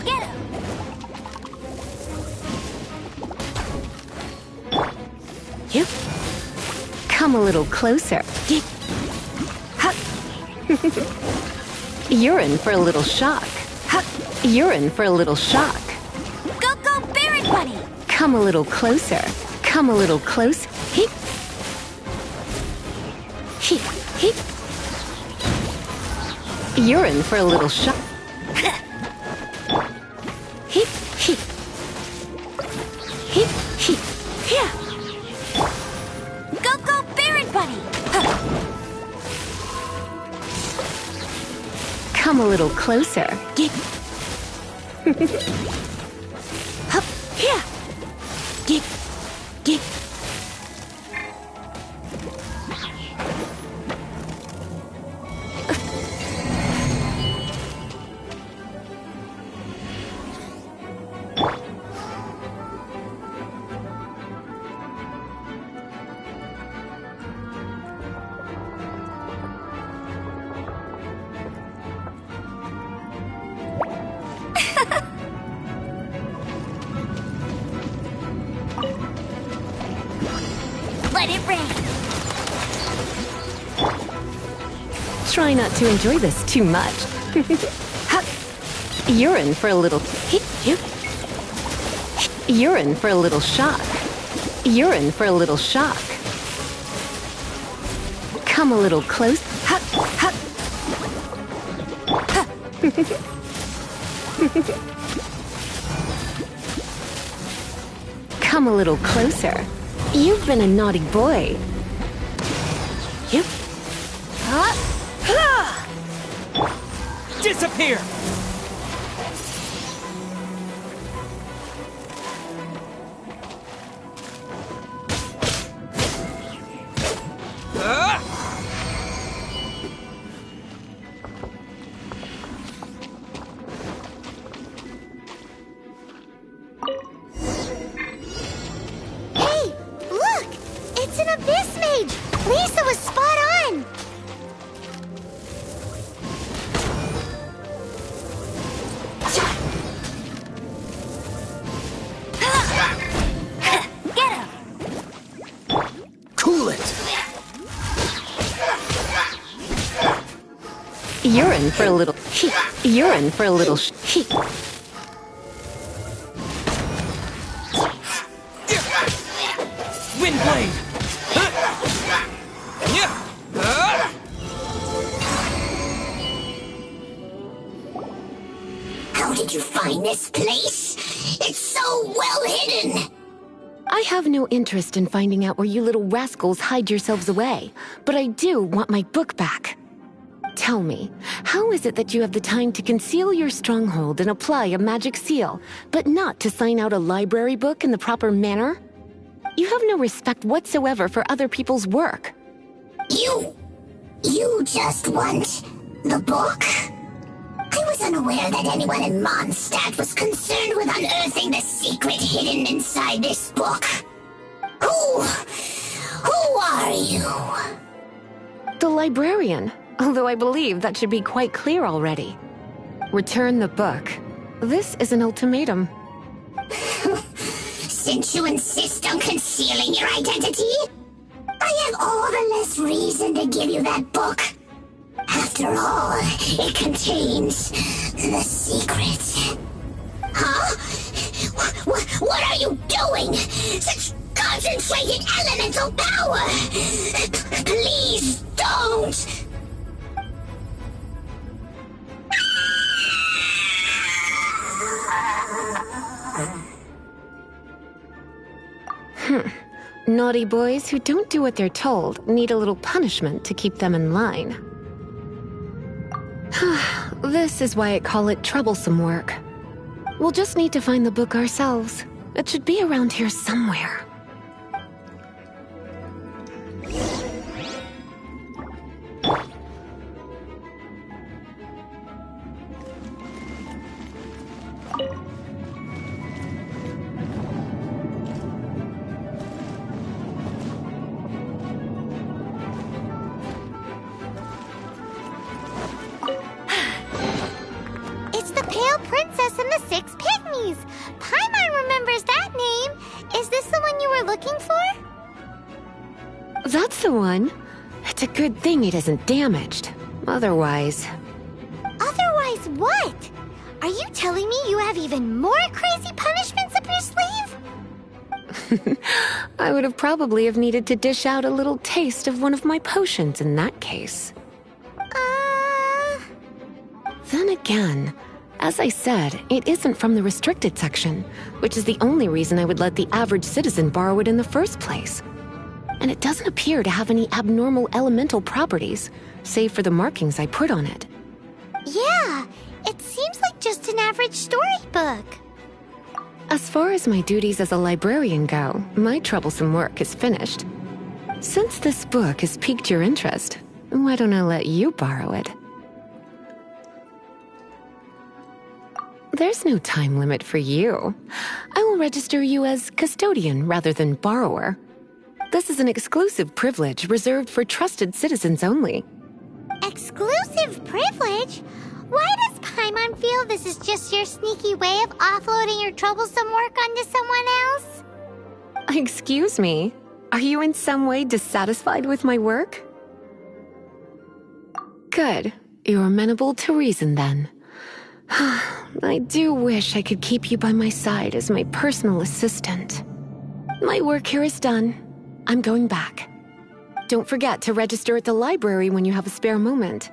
Get him! Come a little closer. You're in for a little shock. You're in for a little shock. Go, go, Baron Bunny! Come a little closer. Come a little close. You're in for a little shock. Go, go, Baron Bunny! Come a little closer. Get. Hup, yeah. Get. Let it rain. Try not to enjoy this too much. You're in for a little... You're in for a little shock. You're in for a little shock. Come a little close. Come a little closer. You've been a naughty boy. Yep. Disappear! Lisa was spot on! Get him! Cool it! You're in for a little... You're in for a little... Windblade! How did you find this place? It's so well hidden! I have no interest in finding out where you little rascals hide yourselves away, but I do want my book back. Tell me, how is it that you have the time to conceal your stronghold and apply a magic seal, but not to sign out a library book in the proper manner? You have no respect whatsoever for other people's work. You just want the book? I was unaware that anyone in Mondstadt was concerned with unearthing the secret hidden inside this book. Who are you? The librarian, although I believe that should be quite clear already. Return the book. This is an ultimatum. Since you insist on concealing your identity, I have all the less reason to give you that book. After all, it contains the secret. Huh? What are you doing? Such concentrated elemental power! Please don't! Naughty boys who don't do what they're told need a little punishment to keep them in line. This is why I call it troublesome work. We'll just need to find the book ourselves. It should be around here somewhere. It's the Pale Princess and the Six Pygmies! Paimon remembers that name! Is this the one you were looking for? That's the one. It's a good thing it isn't damaged. Otherwise... Otherwise what? Are you telling me you have even more crazy punishments up your sleeve? I would have probably have needed to dish out a little taste of one of my potions in that case. Then again, as I said, it isn't from the restricted section, which is the only reason I would let the average citizen borrow it in the first place. And it doesn't appear to have any abnormal elemental properties, save for the markings I put on it. Yeah, it seems like just an average storybook. As far as my duties as a librarian go, my troublesome work is finished. Since this book has piqued your interest, why don't I let you borrow it? There's no time limit for you. I will register you as custodian rather than borrower. This is an exclusive privilege reserved for trusted citizens only. Exclusive privilege? Why does Paimon feel this is just your sneaky way of offloading your troublesome work onto someone else? Excuse me, are you in some way dissatisfied with my work? Good, you're amenable to reason then. I do wish I could keep you by my side as my personal assistant. My work here is done. I'm going back. Don't forget to register at the library when you have a spare moment.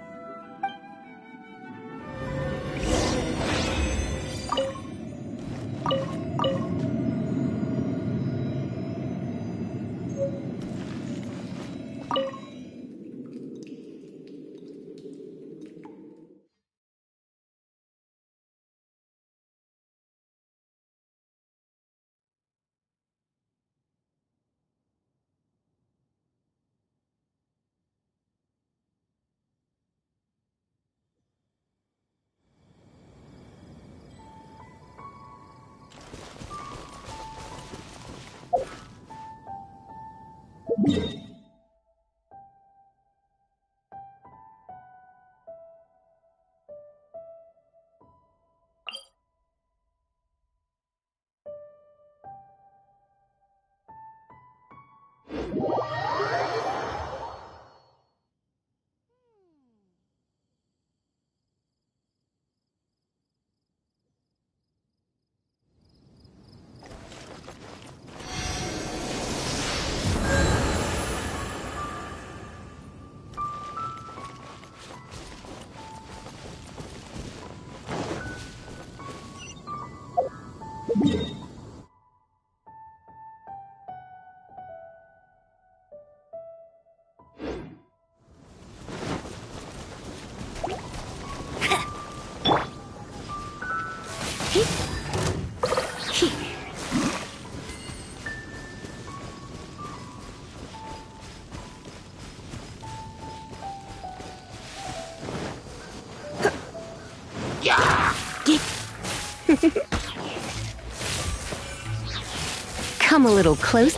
Come a little close.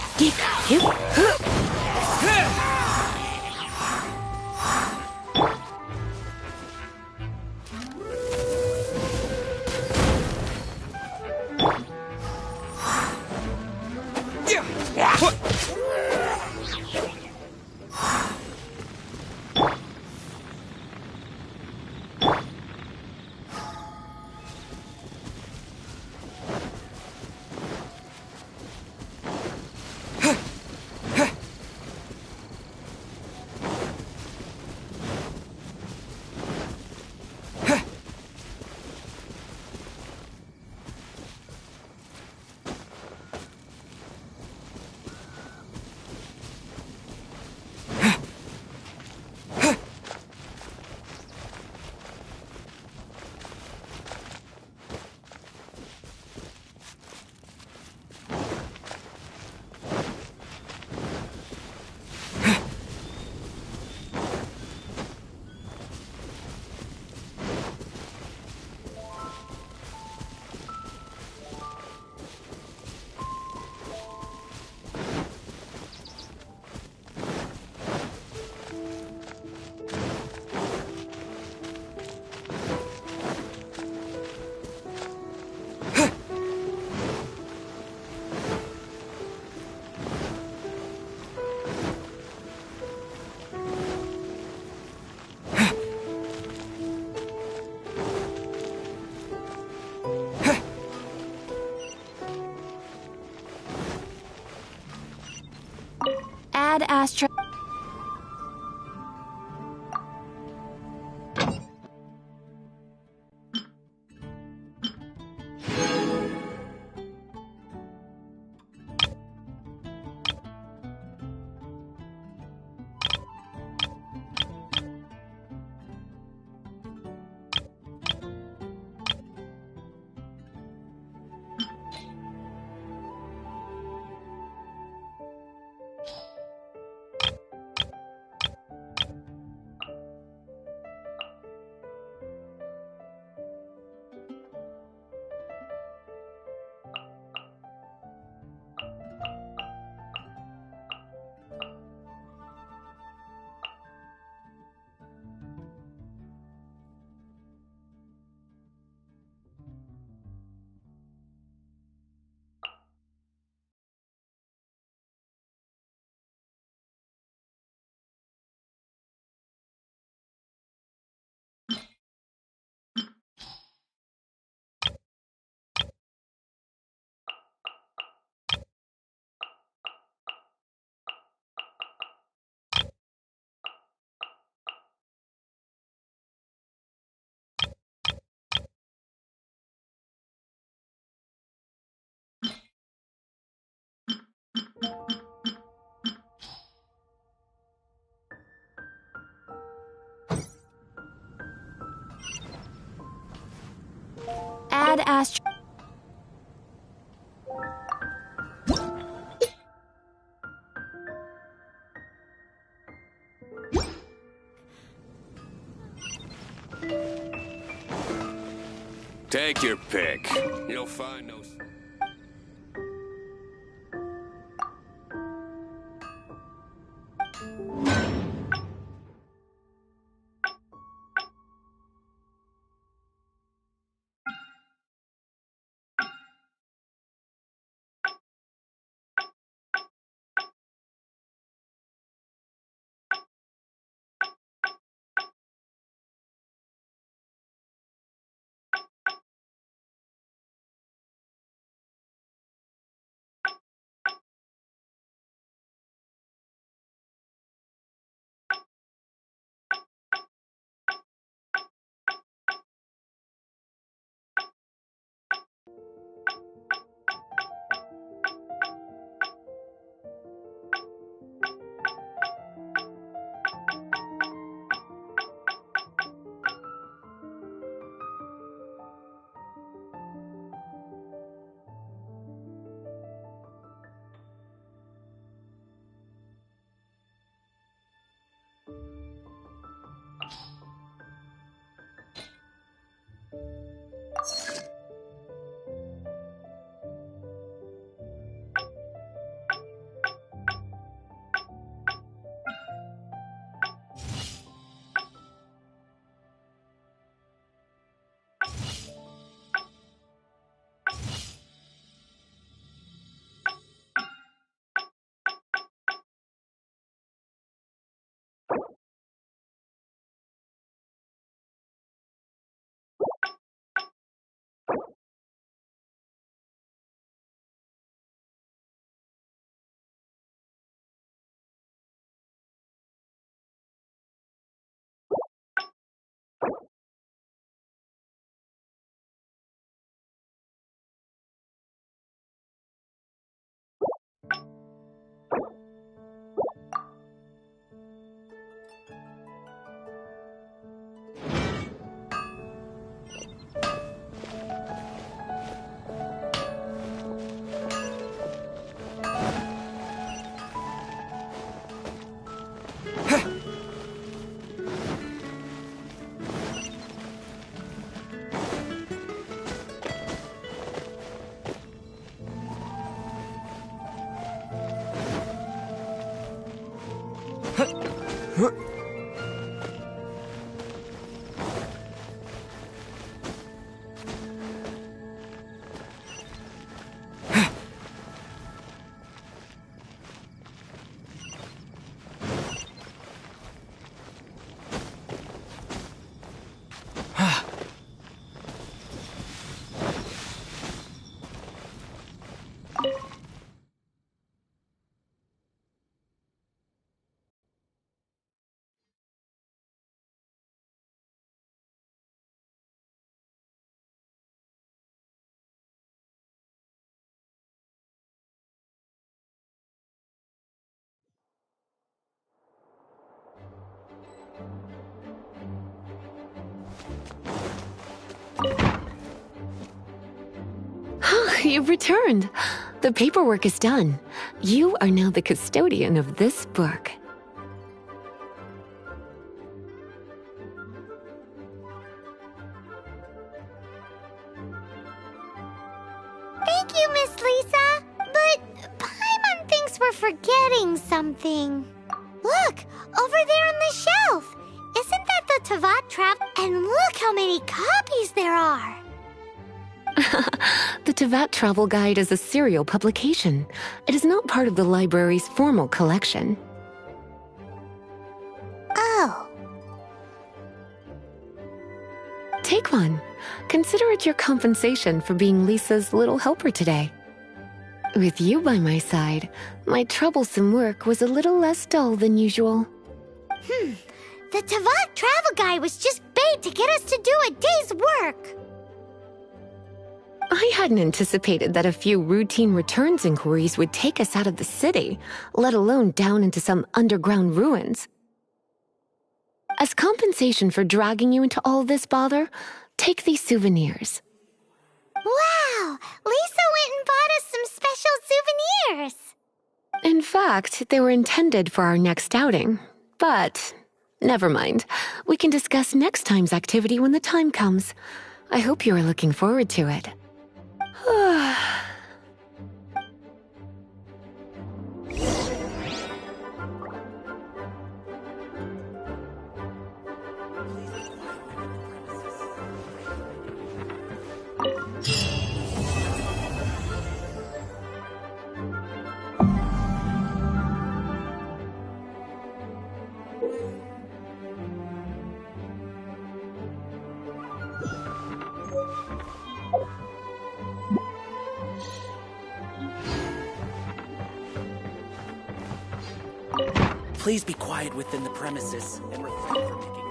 Add astra. Dad asked... Take your pick. You'll find no... You've returned. The paperwork is done. You are now the custodian of this book. Thank you, Miss Lisa. But Paimon thinks we're forgetting something. Look, over there on the shelf. Isn't that the Teyvat Travel? And look how many copies there are. The Teyvat Travel Guide is a serial publication. It is not part of the library's formal collection. Oh. Take one. Consider it your compensation for being Lisa's little helper today. With you by my side, my troublesome work was a little less dull than usual. The Teyvat Travel Guide was just bait to get us to do a day's work. I hadn't anticipated that a few routine returns inquiries would take us out of the city, let alone down into some underground ruins. As compensation for dragging you into all this bother, take these souvenirs. fact, they were intended for our next outing. But never mind. We can discuss next time's activity when the time comes. I hope you are looking forward to it. Please be quiet within the premises and refrain from making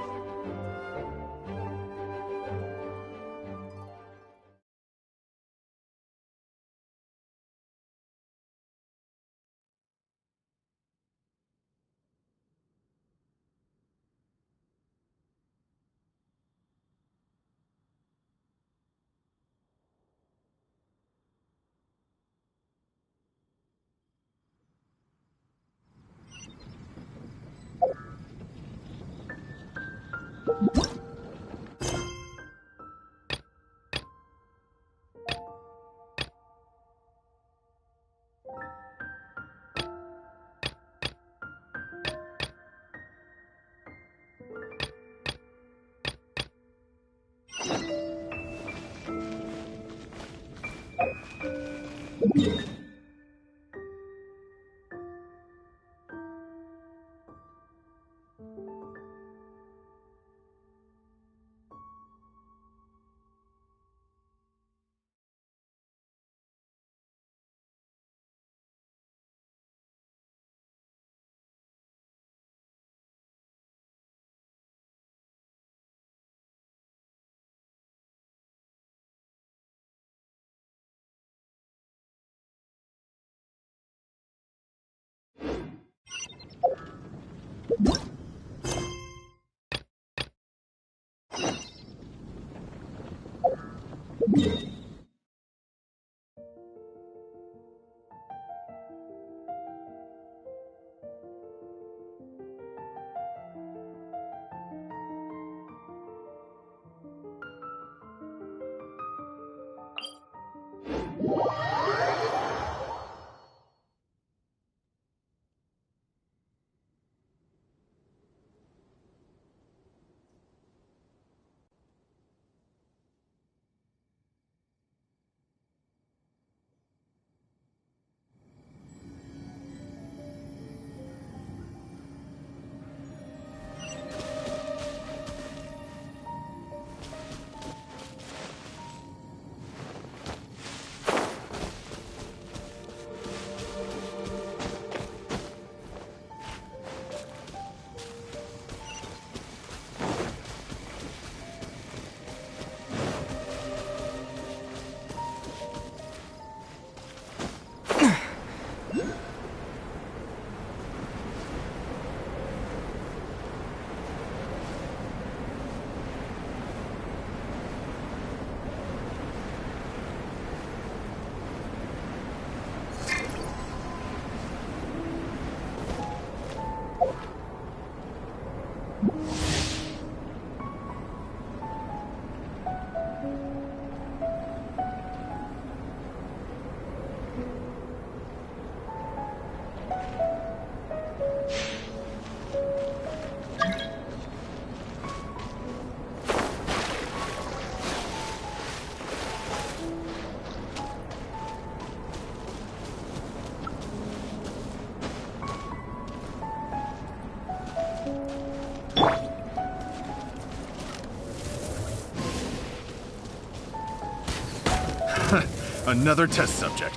Another test subject.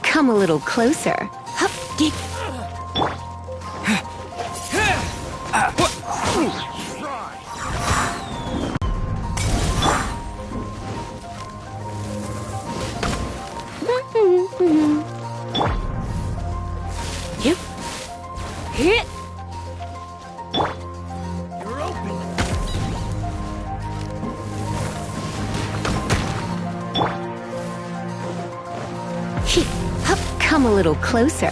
Come a little closer. You're open. little closer.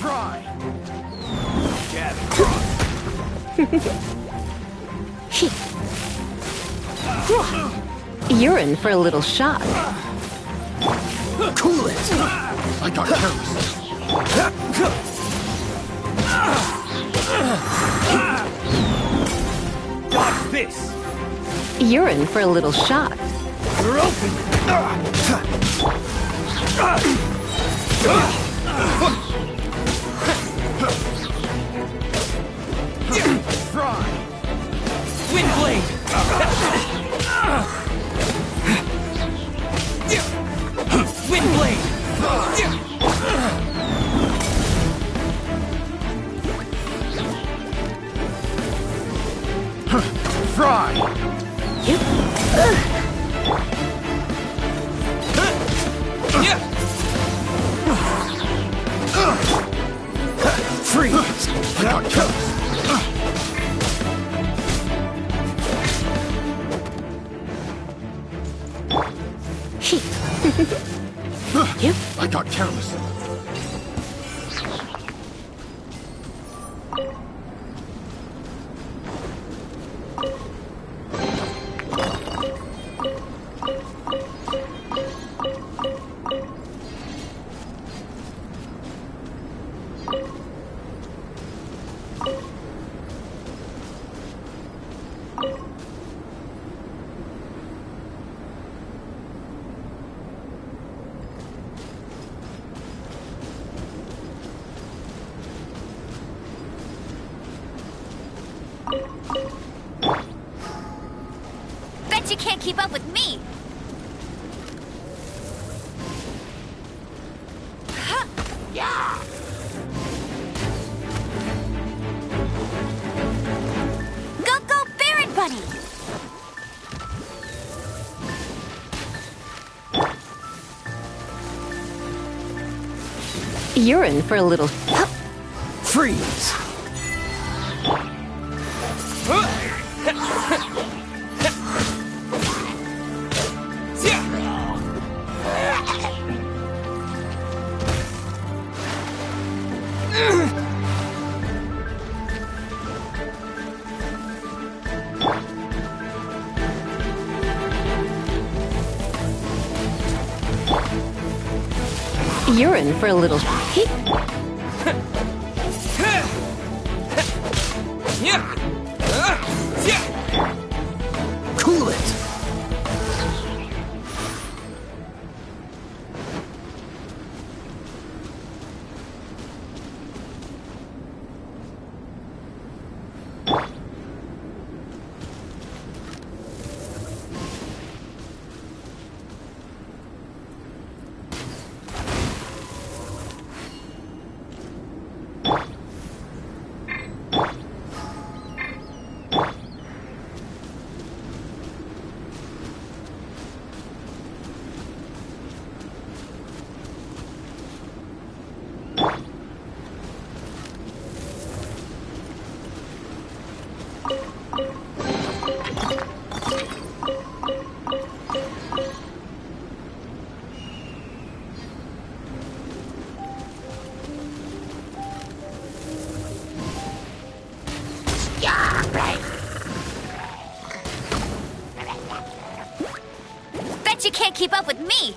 Fry! Get You're in for a little shock. Cool it! I got careless. Dodge this! You're in for a little shock. You're open! Fry! Windblade! Windblade! Fry! Freeze! I got careless. I got careless. Bet you can't keep up with me! Yeah! Go, Baron Bunny! You're in for a little... Freeze! You're in for a little... Cool it! Bet you can't keep up with me!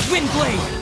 Windblade!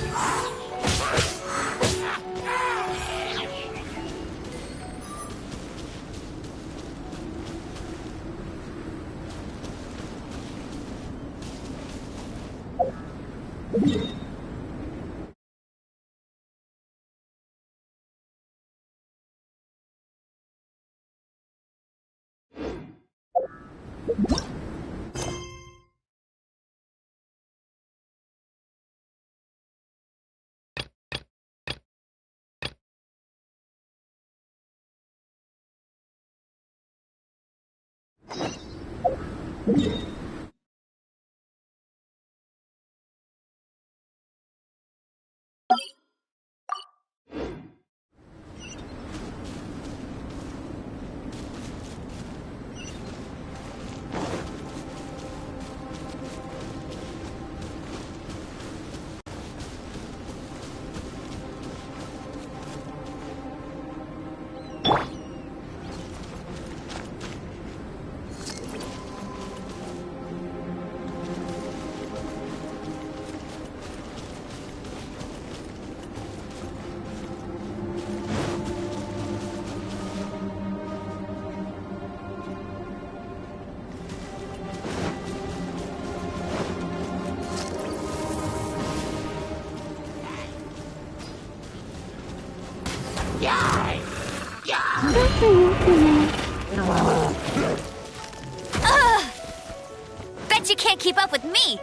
Bet you can't keep up with me!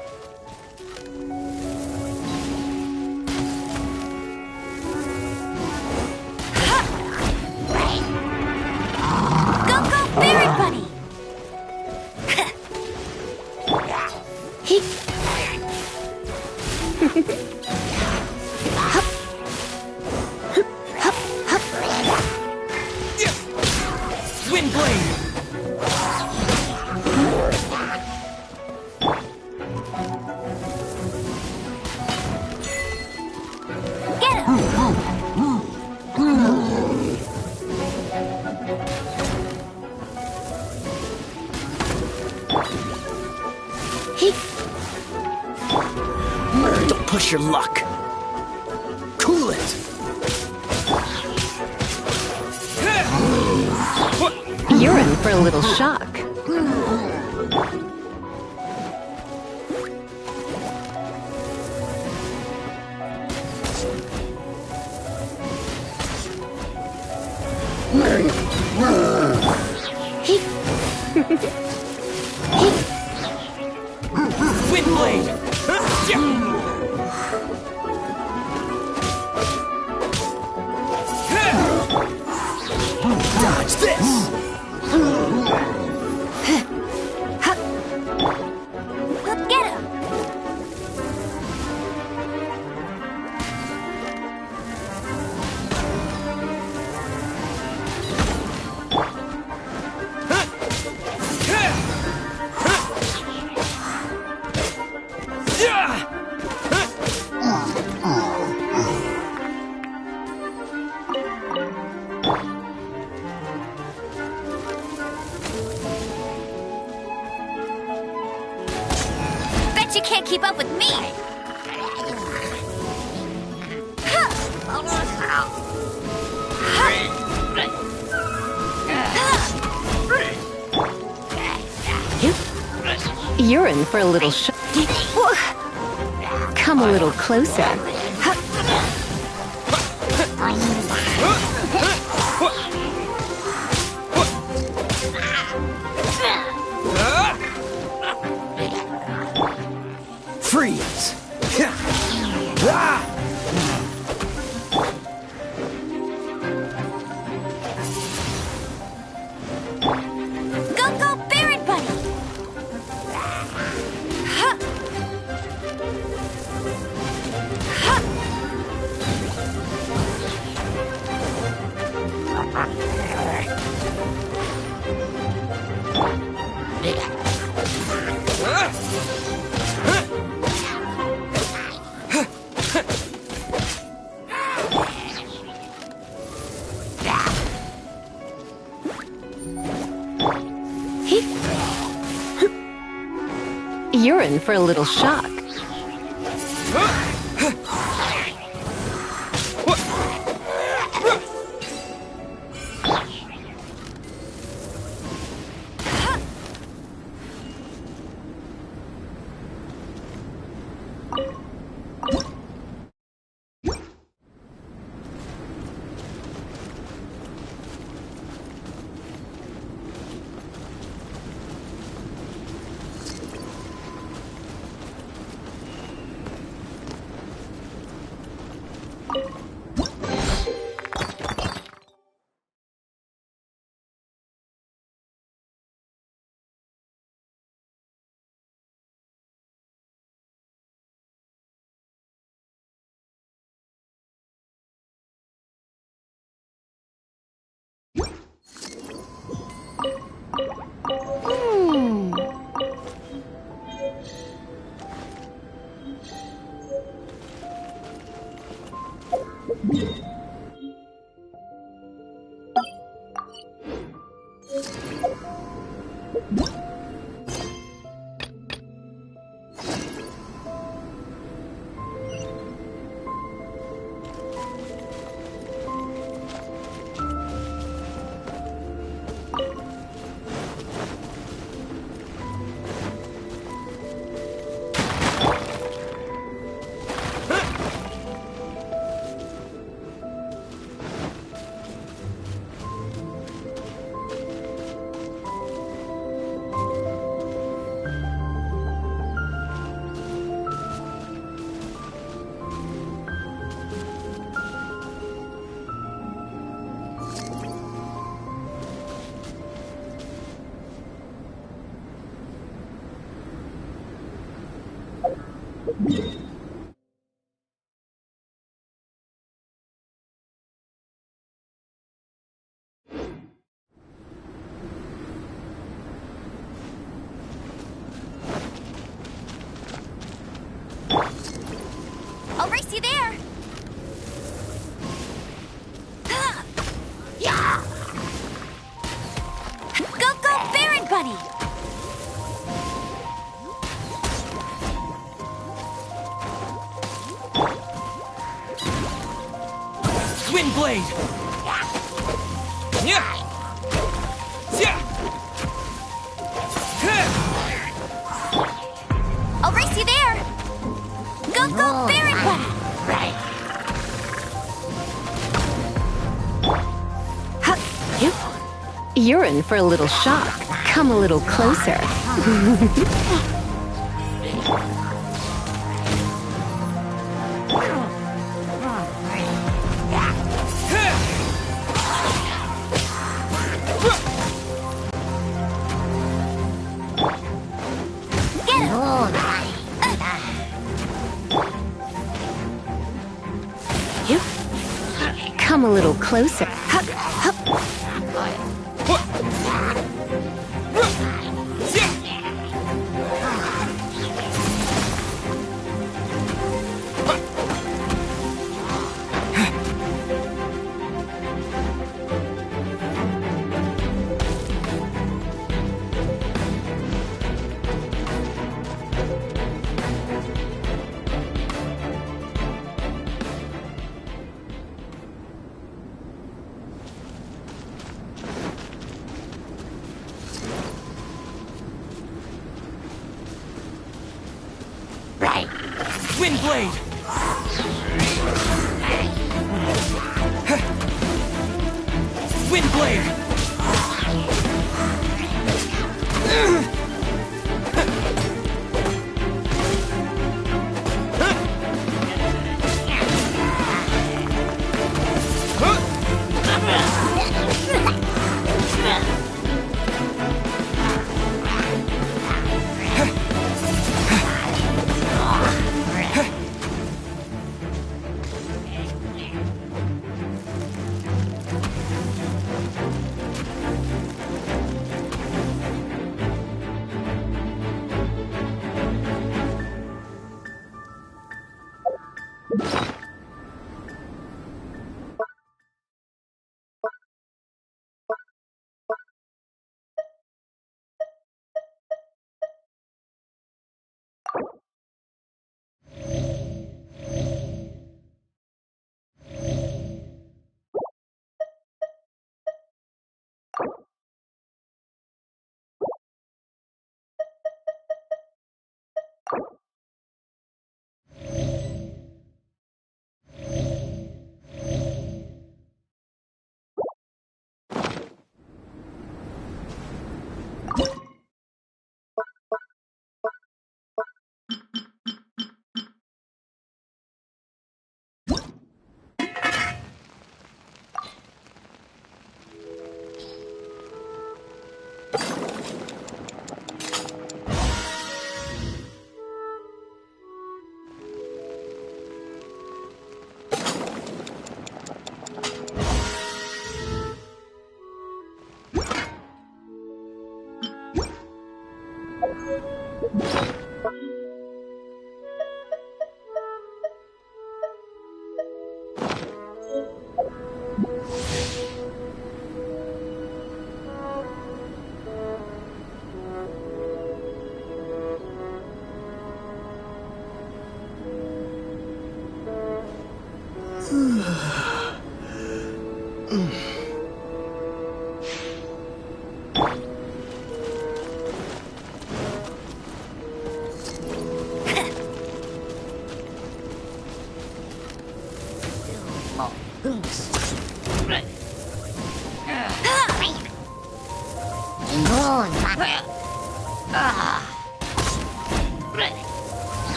Go, go, Berry Bunny! Don't push your luck. Cool it. You're in for a little shock. Windblade! Dodge this! Get him! Bet you can't keep up with me! You're in for a little shock. Come a little closer. Freeze! Go, go, Berry Bunny! You're in for a little shock. I'll race you there! Yeah! Go, go, Baron Bunny! Wind blade! Yeah! Yeah! I'll race you there! Go, go, Baron Bunny! You're in for a little shock. Come a little closer. Come a little closer. Hup, hup. Wind blade! Wind blade!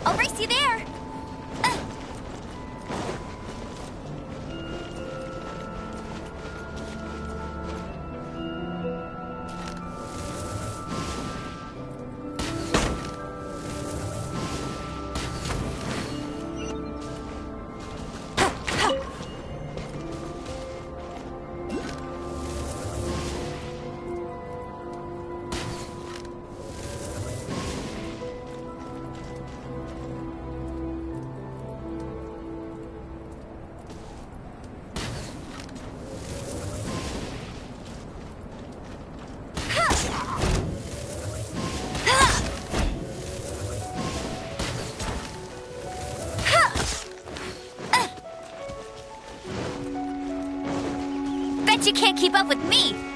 I'll race you there! Bet you can't keep up with me!